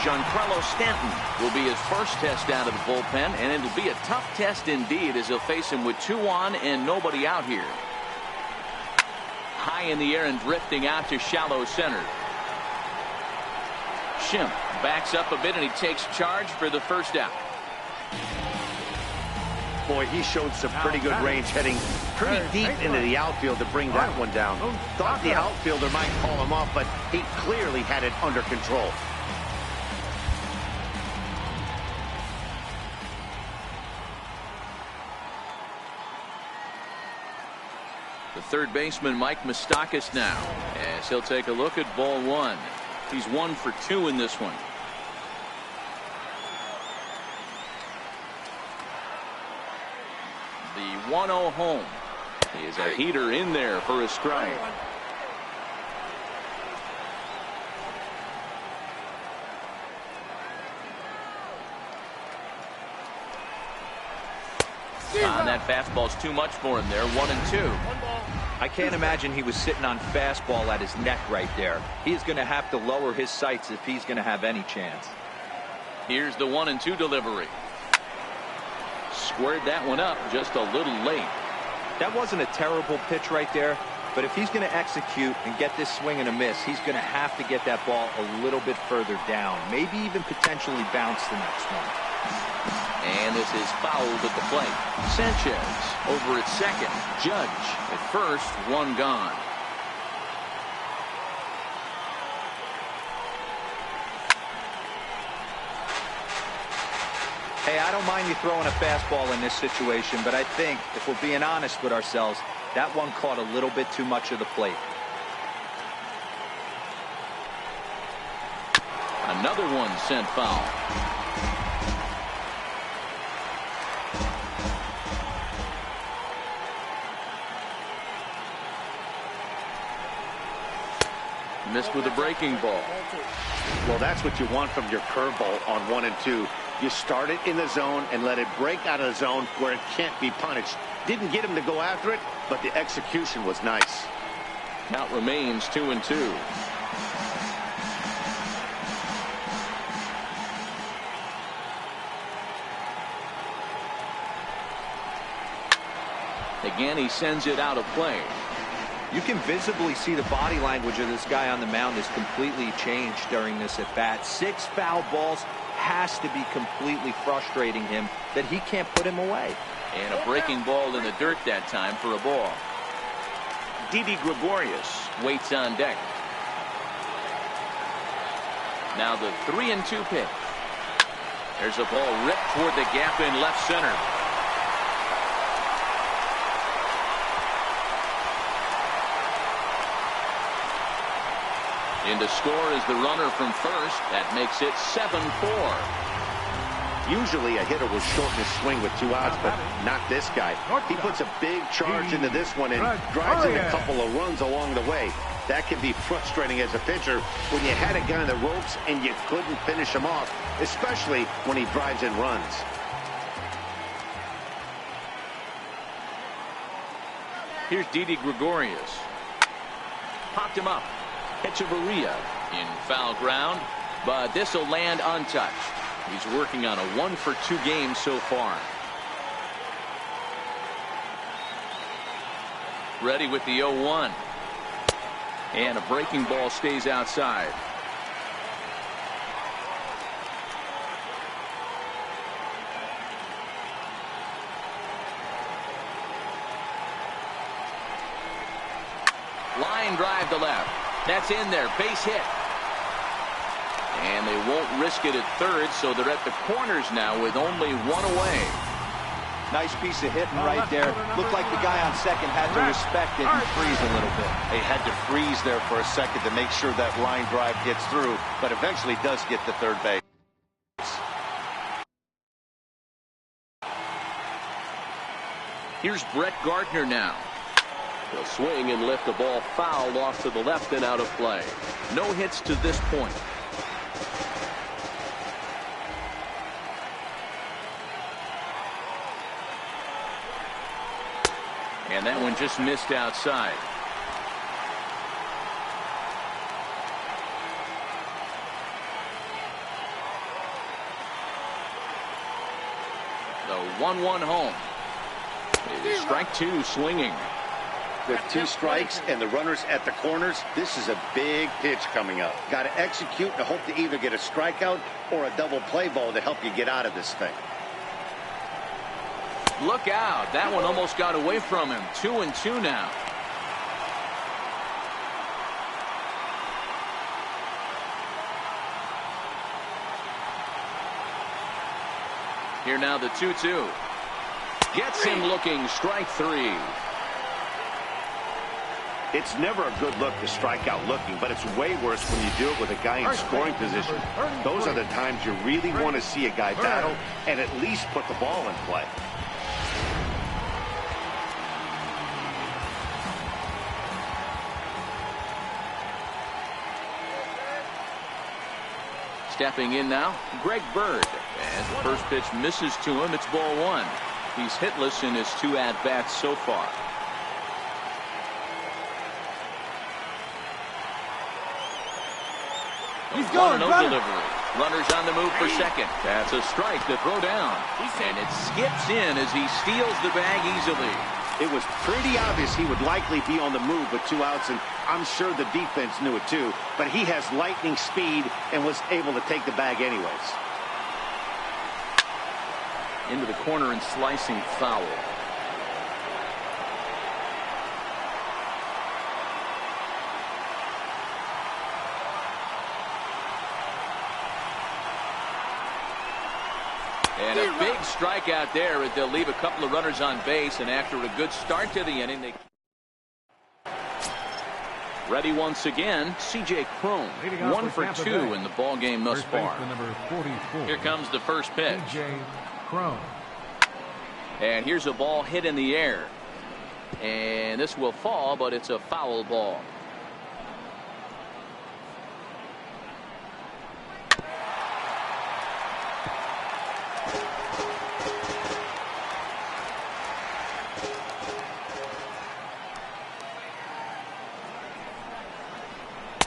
Giancarlo Stanton will be his first test out of the bullpen, and it'll be a tough test indeed as he'll face him with 2 on and nobody out here. High in the air and drifting out to shallow center. Shimp backs up a bit and he takes charge for the first out. Boy, he showed some pretty good range heading pretty deep into the outfield to bring that one down. Thought the outfielder might call him off, but he clearly had it under control. The third baseman, Mike Moustakas, now, as he'll take a look at ball one. He's 1 for 2 in this one. The 1-0 home is a heater in there for a strike. That fastball's too much for him there. 1-2. I can't imagine he was sitting on fastball at his neck right there. He's going to have to lower his sights if he's going to have any chance. Here's the 1-2 delivery. Squared that one up just a little late. That wasn't a terrible pitch right there, but if he's going to execute and get this swing and a miss, he's going to have to get that ball a little bit further down, maybe even potentially bounce the next one. And this is fouled at the plate. Sanchez over at second. Judge at first. One gone. Hey, I don't mind you throwing a fastball in this situation, but I think, if we're being honest with ourselves, that one caught a little bit too much of the plate. Another one sent foul. Missed with a breaking ball. Well, that's what you want from your curveball on 1 and 2. You start it in the zone and let it break out of the zone where it can't be punished. Didn't get him to go after it, but the execution was nice. Count remains 2-2. Again, he sends it out of play. You can visibly see the body language of this guy on the mound has completely changed during this at bat. 6 foul balls has to be completely frustrating him that he can't put him away. And a breaking ball in the dirt that time for a ball. Didi Gregorius waits on deck. Now the 3-2 pitch. There's a ball ripped toward the gap in left center. In to score is the runner from first. That makes it 7-4. Usually a hitter will shorten his swing with 2 outs, but not this guy. He puts a big charge into this one and drives in a couple of runs along the way. That can be frustrating as a pitcher when you had a guy on the ropes and you couldn't finish him off, especially when he drives in runs. Here's Didi Gregorius. Popped him up. Echeverria in foul ground, but this will land untouched. He's working on a 1 for 2 game so far. Ready with the 0-1. And a breaking ball stays outside. Line drive to left. That's in there. Base hit. And they won't risk it at third, so they're at the corners now with only one away. Nice piece of hitting right there. Looked like the guy on second had to respect it and freeze a little bit. They had to freeze there for a second to make sure that line drive gets through, but eventually does get to third base. Here's Brett Gardner now. He'll swing and lift the ball foul, off to the left and out of play. No hits to this point. And that one just missed outside. The 1-1 home. It is strike two, swinging. With two strikes and the runners at the corners, this is a big pitch coming up. Got to execute and hope to either get a strikeout or a double play ball to help you get out of this thing. Look out. That one almost got away from him. 2-2 now. Here now the 2-2. Gets him looking. Strike three. It's never a good look to strike out looking, but it's way worse when you do it with a guy in scoring position. Those are the times you really want to see a guy battle and at least put the ball in play. Stepping in now, Greg Bird. As the first pitch misses to him, it's ball one. He's hitless in his two at-bats so far. He's going, no delivery. Runners on the move for second. That's a strike to throw down. And it skips in as he steals the bag easily. It was pretty obvious he would likely be on the move with two outs, and I'm sure the defense knew it too. But he has lightning speed and was able to take the bag anyways. Into the corner and slicing foul. And a big strikeout there as they'll leave a couple of runners on base, and after a good start to the inning, they ready once again. C.J. Cron, 1 for 2 in the ball game thus far. Number 44. Here comes the first pitch. C.J. Cron. And here's a ball hit in the air, and this will fall, but it's a foul ball.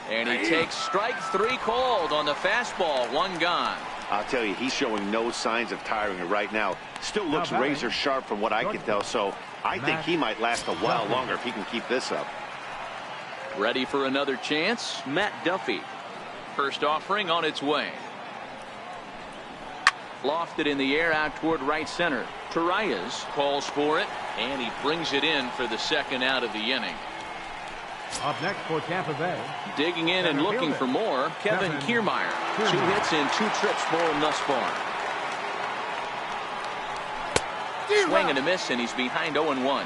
And he takes strike three called on the fastball. One gone. I'll tell you, he's showing no signs of tiring right now. Still looks razor sharp from what I can tell, so I think he might last a while longer if he can keep this up. Ready for another chance? Matt Duffy. First offering on its way. Lofted in the air out toward right center. Torreyes calls for it, and he brings it in for the second out of the inning. Up next for Tampa Bay. Digging in and looking for more, Kevin Kiermaier. 2 hits in 2 trips for him thus far. Swing and a miss, and he's behind 0-1.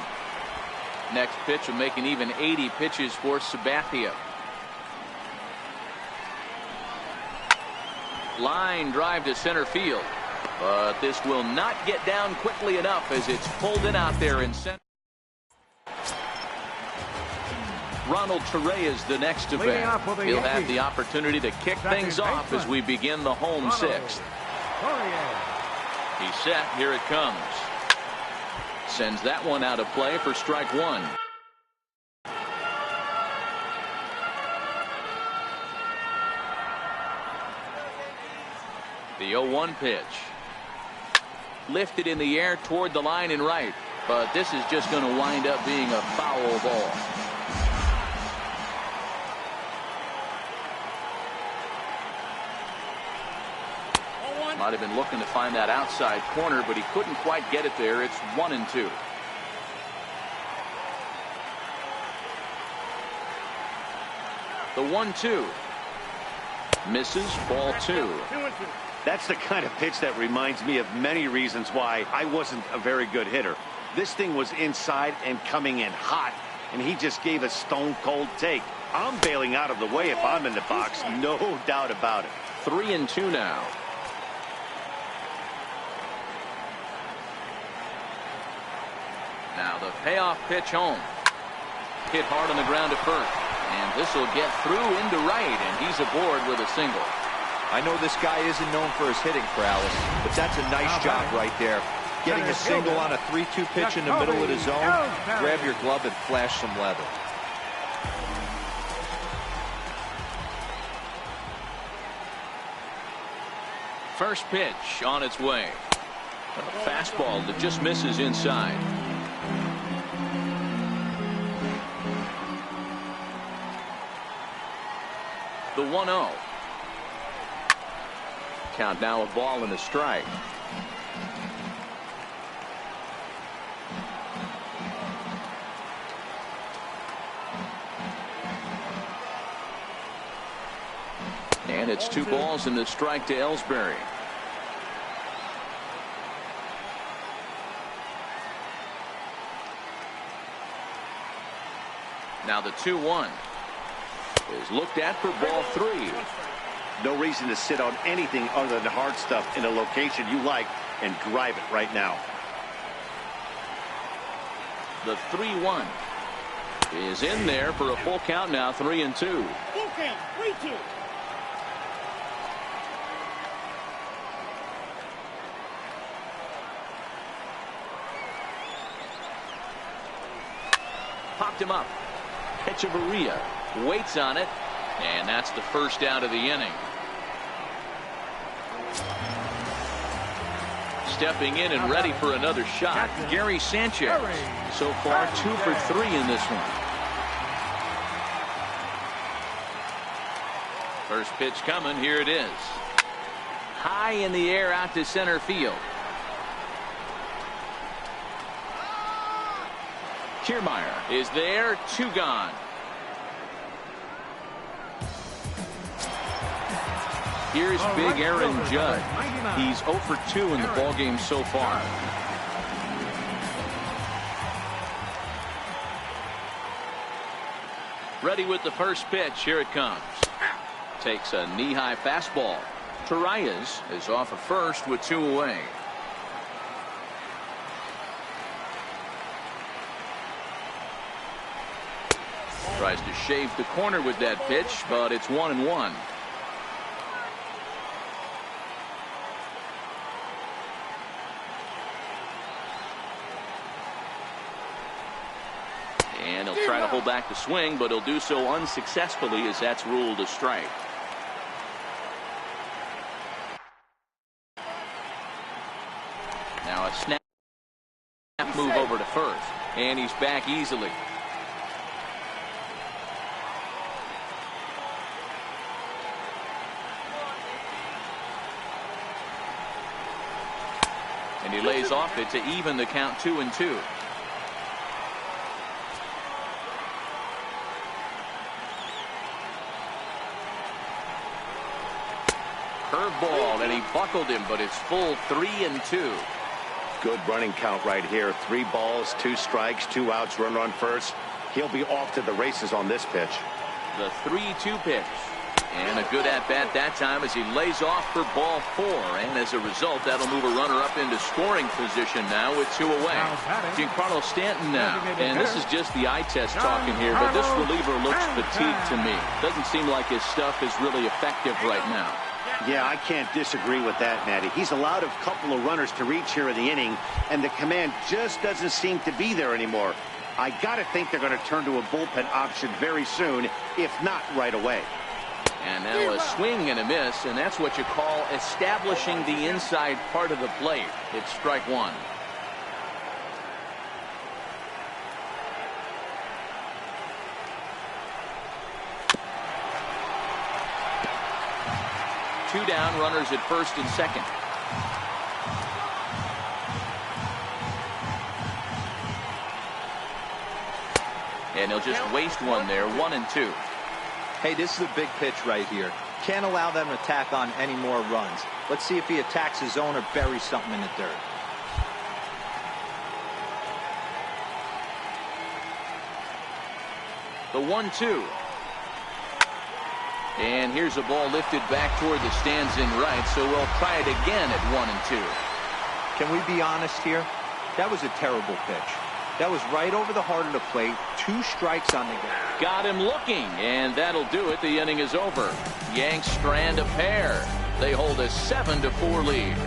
Next pitch will make an even 80 pitches for Sabathia. Line drive to center field. But this will not get down quickly enough as it's pulled in out there in center. Ronald Torreyes the next to bat. He'll have the opportunity to kick things off as we begin the home sixth. He's set. Here it comes. Sends that one out of play for strike one. The 0-1 pitch. Lifted in the air toward the line and right. But this is just going to wind up being a foul ball. Might have been looking to find that outside corner, but he couldn't quite get it there. It's 1-2. The 1-2. Misses, ball 2. That's the kind of pitch that reminds me of many reasons why I wasn't a very good hitter. This thing was inside and coming in hot, and he just gave a stone-cold take. I'm bailing out of the way if I'm in the box, no doubt about it. 3-2 now. Now the payoff pitch home. Hit hard on the ground at first. And this will get through into right, and he's aboard with a single. I know this guy isn't known for his hitting prowess, but that's a nice job right there. Getting a single on a 3-2 pitch in the middle of the zone, grab your glove and flash some leather. First pitch on its way. A fastball that just misses inside. The 1-0. Count now a ball and a strike. And it's 2 balls and a strike to Ellsbury. Now the 2-1 is looked at for ball 3. No reason to sit on anything other than hard stuff in a location you like and drive it right now. The 3-1 is in there for a full count now, 3-2. Full count, 3-2. Popped him up. Echeverria waits on it, and that's the first out of the inning. Stepping in and ready for another shot, Gary Sanchez. So far 2 for 3 in this one. First pitch coming. Here it is. High in the air out to center field. Kiermaier is there. 2 gone. Here's big Aaron Judge. He's 0 for 2 in the ballgame so far. Ready with the first pitch. Here it comes. Takes a knee-high fastball. Torreyes is off of first with 2 away. Tries to shave the corner with that pitch, but it's 1-1. And he'll try to hold back the swing, but he'll do so unsuccessfully as that's ruled a strike. Now a snap move over to first, and he's back easily. And he lays off it to even the count 2-2. Curveball, and he buckled him, but it's full 3-2. Good running count right here. 3 balls, 2 strikes, 2 outs, runner on first. He'll be off to the races on this pitch. The 3-2 pitch. And a good at-bat that time as he lays off for ball 4. And as a result, that'll move a runner up into scoring position now with 2 away. Giancarlo Stanton now. And this is just the eye test talking here, but this reliever looks fatigued to me. Doesn't seem like his stuff is really effective right now. Yeah, I can't disagree with that, Matty. He's allowed a couple of runners to reach here in the inning, and the command just doesn't seem to be there anymore. I got to think they're going to turn to a bullpen option very soon, if not right away. And now a swing and a miss, and that's what you call establishing the inside part of the plate. It's strike 1. Two down, runners at first and second. And he'll just waste one there, 1-2. Hey, this is a big pitch right here. Can't allow them to tack on any more runs. Let's see if he attacks his zone or buries something in the dirt. The 1-2. And here's a ball lifted back toward the stands in right, so we'll try it again at 1-2. Can we be honest here? That was a terrible pitch. That was right over the heart of the plate. 2 strikes on the guy. Got him looking, and that'll do it. The inning is over. Yanks strand a pair. They hold a 7-4 lead.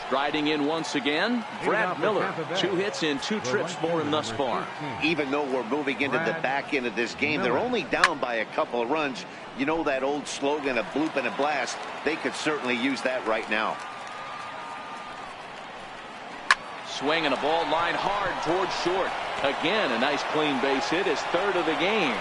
Striding in once again, Brad Miller. 2 hits in 2 trips for him thus far. Even though we're moving into the back end of this game, they're only down by a couple of runs. You know that old slogan, a bloop and a blast. They could certainly use that right now. Swinging a ball line hard towards short. Again, a nice clean base hit, his 3rd of the game.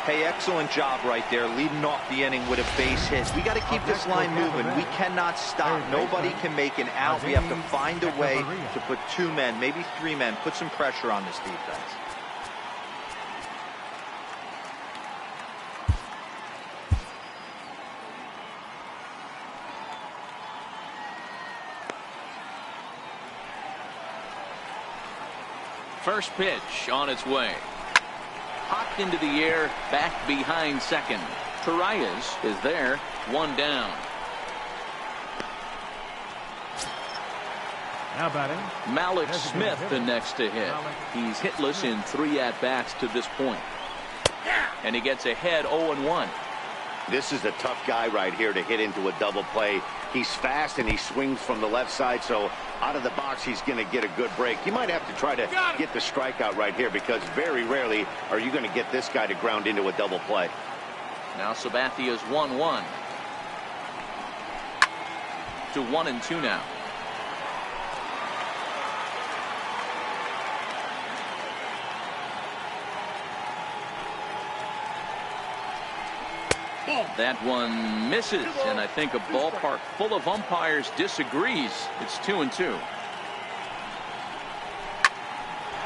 Hey, excellent job right there, leading off the inning with a base hit. We got to keep this line moving. We cannot stop. Nobody can make an out. We have to find a way to put 2 men, maybe 3 men, put some pressure on this defense. First pitch on its way. Popped into the air, back behind second. Torreyes is there, 1 down. Now batting, Malik Smith the next to hit. He's hitless in 3 at-bats to this point. And he gets ahead 0-1. This is a tough guy right here to hit into a double play. He's fast and he swings from the left side, so out of the box he's going to get a good break. You might have to try to get the strikeout right here, because very rarely are you going to get this guy to ground into a double play. Now Sabathia's 1-1 to 1-2 now. That one misses, and I think a ballpark full of umpires disagrees. It's 2-2.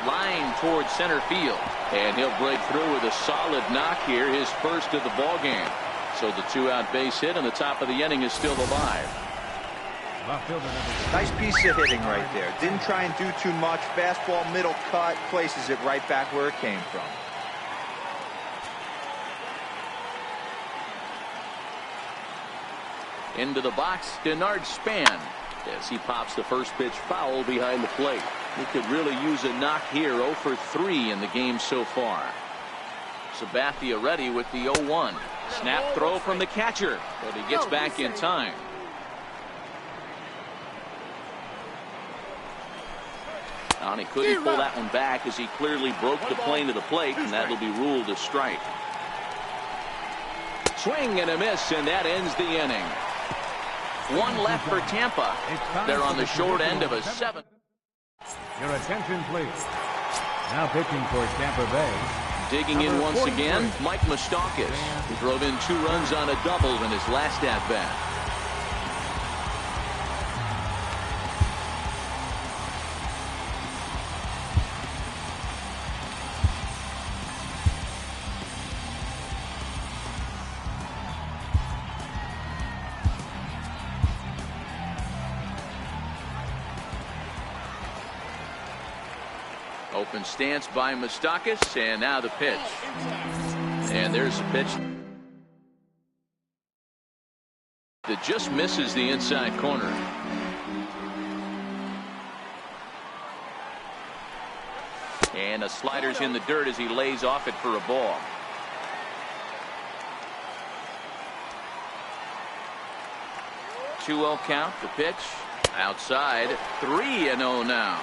Line towards center field, and he'll break through with a solid knock here, his first of the ball game. So the 2-out base hit, and the top of the inning is still alive. Nice piece of hitting right there. Didn't try and do too much. Fastball, middle cut, places it right back where it came from. Into the box, Denard Span, as he pops the first pitch foul behind the plate. He could really use a knock here. 0 for 3 in the game so far. Sabathia ready with the 0-1. Snap throw from the catcher, but he gets back in time. And he couldn't pull that one back as he clearly broke the plane to the plate, and that will be ruled a strike. Swing and a miss, and that ends the inning. 1 left for Tampa. They're on the short end of a 7. Your attention, please. Now pitching for Tampa Bay. Digging in once again, Mike Moustakas, who drove in 2 runs on a double in his last at-bat. Open stance by Moustakas, and now the pitch. And there's a pitch that just misses the inside corner. And a slider's in the dirt as he lays off it for a ball. Two-0 count, the pitch. Outside, 3-0 now.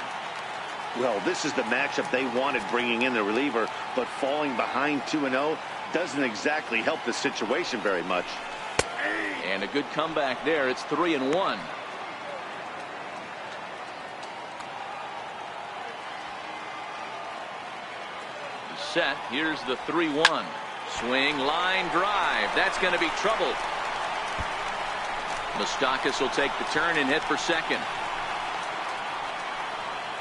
Well, this is the matchup they wanted, bringing in the reliever, but falling behind 2-0 doesn't exactly help the situation very much. And a good comeback there. It's 3-1. Set. Here's the 3-1. Swing, line, drive. That's going to be trouble. Moustakas will take the turn and hit for second.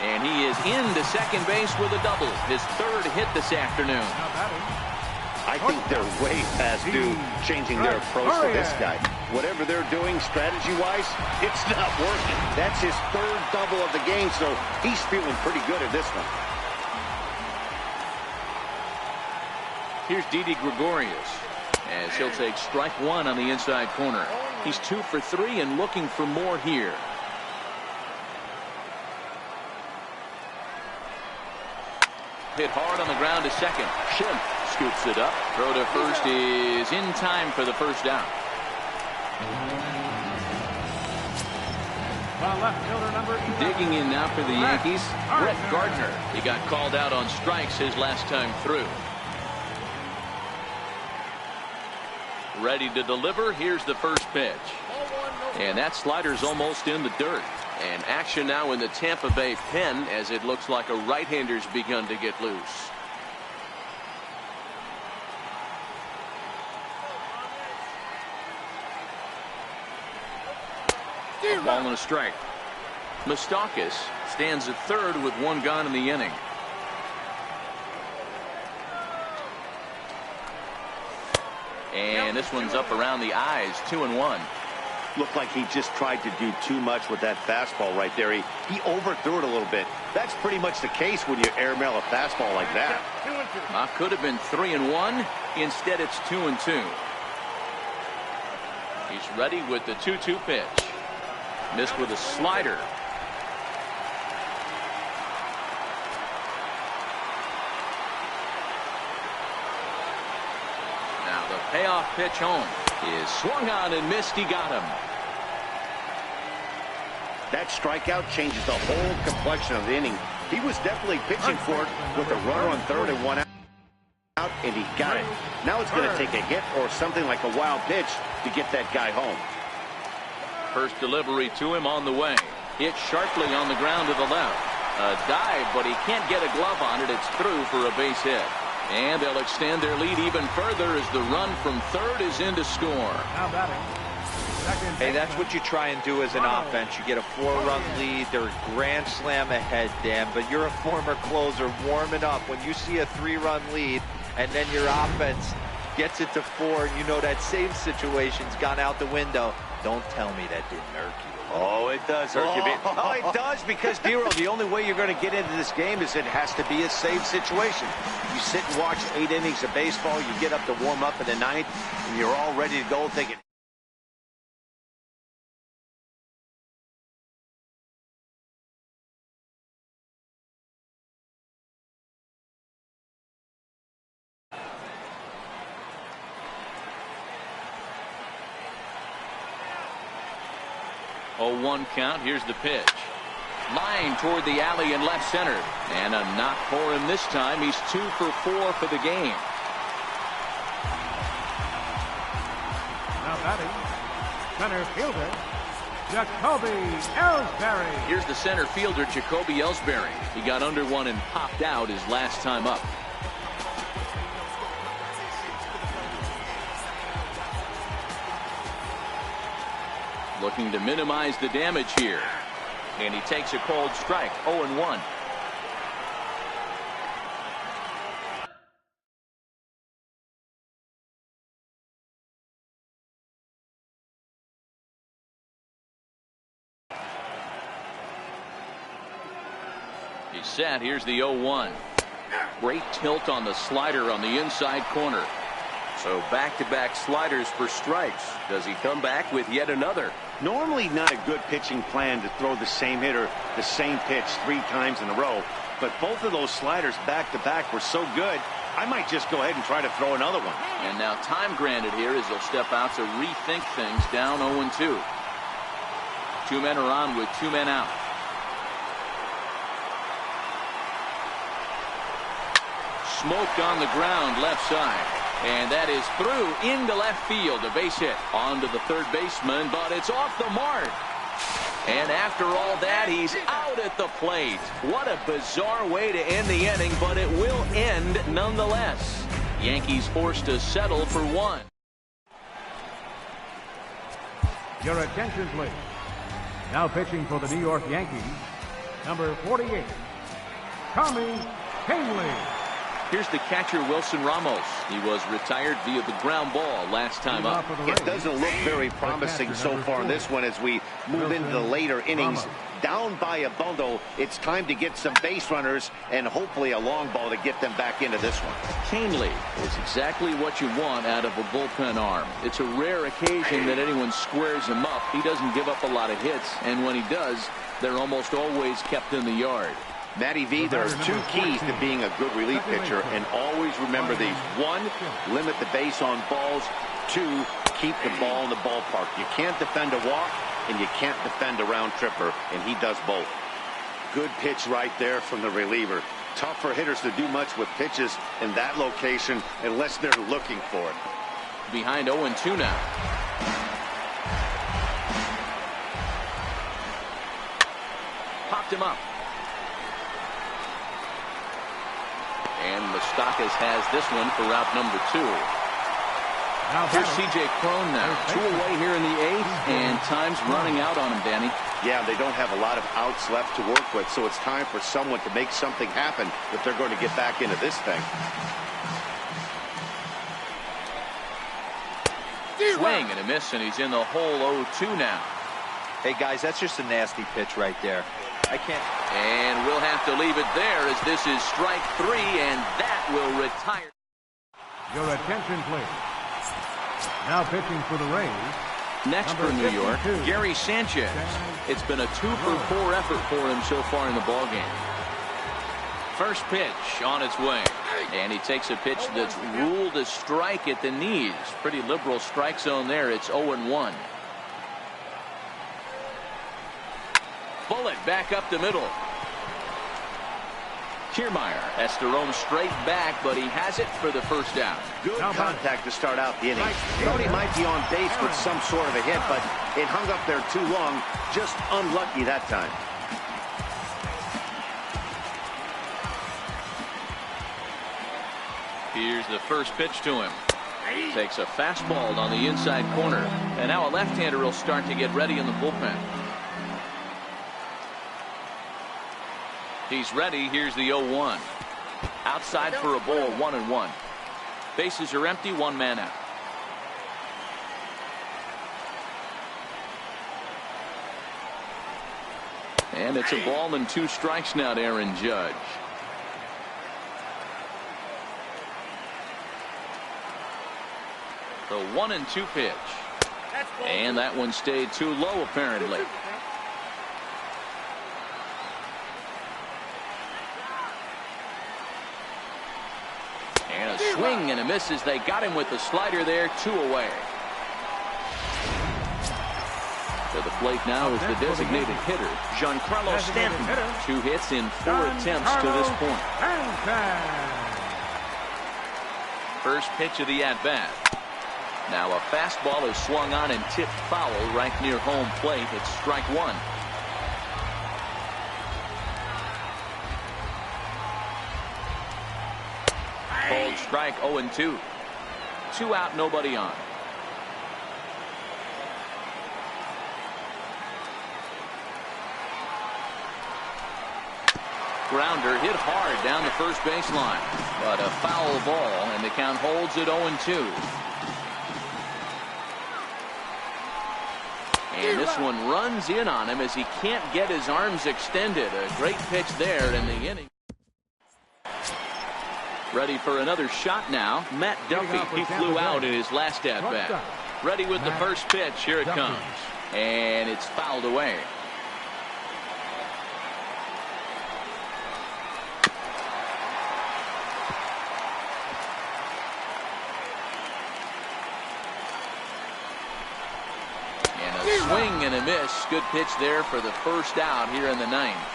And he is into second base with a double. His third hit this afternoon. I think they're way past due changing their approach to this guy. Whatever they're doing strategy-wise, it's not working. That's his third double of the game, so he's feeling pretty good at this one. Here's Didi Gregorius as he'll take strike one on the inside corner. He's 2 for 3 and looking for more here. Hit hard on the ground to second. Schimpf scoops it up. Throw to first is in time for the first down. Digging in now for the Yankees, Brett Gardner. He got called out on strikes his last time through. Ready to deliver. Here's the first pitch. And that slider's almost in the dirt. And action now in the Tampa Bay pen as it looks like a right-hander's begun to get loose. A ball and a strike. Moustakas stands at third with 1 gone in the inning. And this one's up around the eyes, 2-1. Looked like he just tried to do too much with that fastball right there. He overthrew it a little bit. That's pretty much the case when you airmail a fastball like that. Could have been 3-1. Instead, it's 2-2. He's ready with the 2-2 pitch. Missed with a slider. Now the payoff pitch home is swung on and missed. He got him. That strikeout changes the whole complexion of the inning. He was definitely pitching for it with a runner on third and 1 out, and he got it. Now it's going to take a hit or something like a wild pitch to get that guy home. First delivery to him on the way. Hit sharply on the ground to the left. A dive, but he can't get a glove on it. It's through for a base hit. And they'll extend their lead even further as the run from third is in to score. Hey, that's what you try and do as an offense. You get a 4-run lead. They're grand slam ahead, Dan, but you're a former closer warming up. When you see a 3-run lead and then your offense gets it to 4 and you know that same situation's gone out the window, don't tell me that didn't irk you. Oh, it does hurt you. Oh, it does, because, Dero, the only way you're going to get into this game is it has to be a safe situation. You sit and watch 8 innings of baseball, you get up to warm up in the 9th, and you're all ready to go thinking, Oh, 1 count. Here's the pitch. Line toward the alley in left center. And a knock for him this time. He's 2 for 4 for the game. Now batting, center fielder, Jacoby Ellsbury. Here's the center fielder, Jacoby Ellsbury. He got under one and popped out his last time up. Looking to minimize the damage here. And he takes a cold strike. 0-1. He's set. Here's the 0-1. Great tilt on the slider on the inside corner. So back-to-back sliders for strikes. Does he come back with yet another? normally not a good pitching plan to throw the same hitter the same pitch 3 times in a row, but both of those sliders back-to-back were so good, I might just go ahead and try to throw another one. And now time granted here as he'll step out to rethink things, down 0-2. 2 men are on with 2 men out. Smoked on the ground left side. And that is through into left field. A base hit onto the third baseman, but it's off the mark. And after all that, he's out at the plate. What a bizarre way to end the inning, but it will end nonetheless. Yankees forced to settle for 1. Your attention, please. Now pitching for the New York Yankees, Number 48, Tommy Canley. Here's the catcher, Wilson Ramos. He was retired via the ground ball last time up. It doesn't look very promising so far in this one as we move into the later innings. Down by a bundle, it's time to get some base runners and hopefully a long ball to get them back into this one. Canley is exactly what you want out of a bullpen arm. It's a rare occasion that anyone squares him up. He doesn't give up a lot of hits, and when he does, they're almost always kept in the yard. Matty V, there are two keys to being a good relief pitcher, and always remember these. One, limit the base on balls. Two, keep the ball in the ballpark. You can't defend a walk, and you can't defend a round tripper, and he does both. Good pitch right there from the reliever. Tough for hitters to do much with pitches in that location unless they're looking for it. Behind 0-2 now. Popped him up. And Moustakas has this one for route number 2. Here's C.J. Cron now. 2 away here in the 8th, and time's running out on him, Danny. Yeah, they don't have a lot of outs left to work with, so it's time for someone to make something happen if they're going to get back into this thing. Swing and a miss, and he's in the hole 0-2 now. Hey, guys, that's just a nasty pitch right there. I can't. And we'll have to leave it there as this is strike 3, and that will retire. Your attention, please. Now pitching for the Rays. Next for New York, Gary Sanchez. It's been a 2-for-4 effort for him so far in the ballgame. First pitch on its way. And he takes a pitch that's ruled a strike at the knees. Pretty liberal strike zone there. It's 0-1. Bullet back up the middle. Kiermaier has to roam straight back, but he has it for the first down. Good contact to start out the inning. Thought he might be on base with some sort of a hit, but it hung up there too long. Just unlucky that time. Here's the first pitch to him. Takes a fastball on the inside corner. And now a left-hander will start to get ready in the bullpen. He's ready. Here's the 0-1. Outside for a ball, 1-1. Bases are empty, 1 man out. And it's a ball and 2 strikes now to Aaron Judge. The 1-2 pitch. And that one stayed too low apparently. And a swing and a miss as they got him with the slider there, 2 away. To the plate now is the designated hitter, Giancarlo Stanton. 2 hits in 4 attempts to this point. First pitch of the at-bat. Now a fastball is swung on and tipped foul right near home plate. It's strike 1. Called strike, 0-2. 2 out, nobody on. Grounder hit hard down the first baseline, but a foul ball, and the count holds at 0-2. And this one runs in on him as he can't get his arms extended. A great pitch there in the inning. Ready for another shot now. Matt Duffy. He flew out in his last at-bat. Ready with the first pitch. Here it comes. And it's fouled away. And a swing and a miss. Good pitch there for the first out here in the 9th.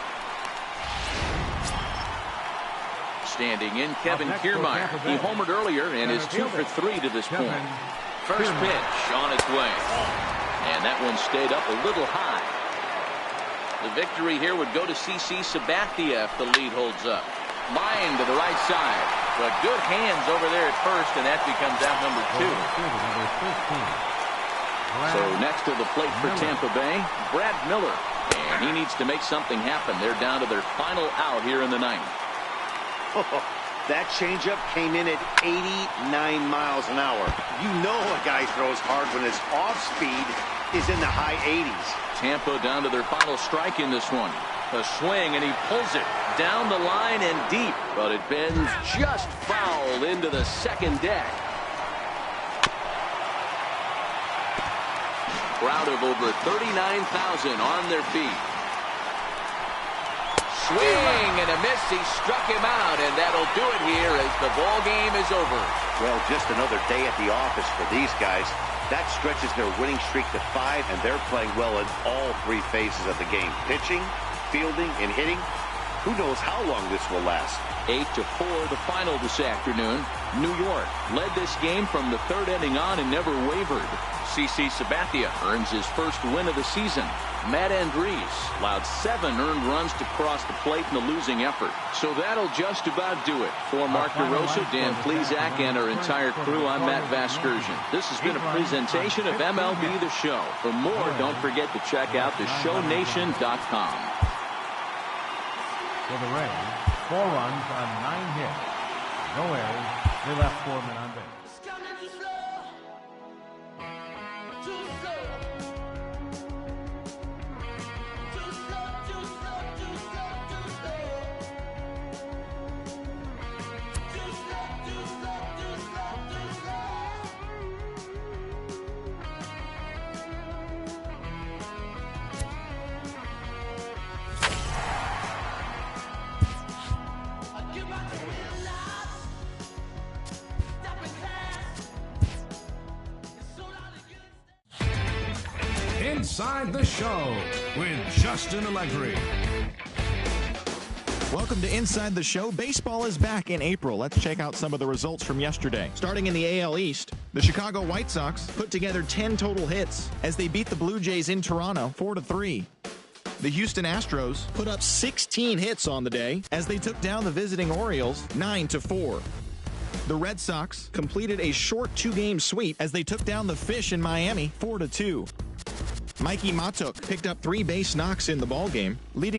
Standing in, Kevin Kiermaier. He homered earlier and is 2 for 3 to this point. First pitch on its way. And that one stayed up a little high. The victory here would go to CC Sabathia if the lead holds up. Line to the right side. But good hands over there at first, and that becomes out number 2. So next to the plate for Tampa Bay, Brad Miller. And and he needs to make something happen. They're down to their final out here in the ninth. That changeup came in at 89 miles an hour. You know a guy throws hard when his off speed is in the high 80s. Tampa down to their final strike in this one. A swing, and he pulls it down the line and deep, but it bends just foul into the second deck. Crowd of over 39,000 on their feet. Swing and a miss. He struck him out, and that'll do it here as the ball game is over. Well, just another day at the office for these guys. That stretches their winning streak to 5, and they're playing well in all 3 phases of the game. Pitching, fielding, and hitting. Who knows how long this will last? 8-4 the final this afternoon. New York led this game from the 3rd inning on and never wavered. CC Sabathia earns his first win of the season. Matt Andriese allowed 7 earned runs to cross the plate in the losing effort. So that'll just about do it. For Mark DeRosa, Dan Plesac, and our entire crew, I'm Matt Vasgersian. This has been a presentation of MLB The Show. For more, don't forget to check out theshownation.com. For the Rays, 4 runs on 9 hits. No errors. They left 4 men on base. Inside the Show with Justin Allegri. Welcome to Inside the Show. Baseball is back in April. Let's check out some of the results from yesterday. Starting in the AL East, the Chicago White Sox put together 10 total hits as they beat the Blue Jays in Toronto 4-3. The Houston Astros put up 16 hits on the day as they took down the visiting Orioles 9-4. The Red Sox completed a short 2-game sweep as they took down the Fish in Miami 4-2. Mikey Matuk picked up 3 base knocks in the ballgame, leading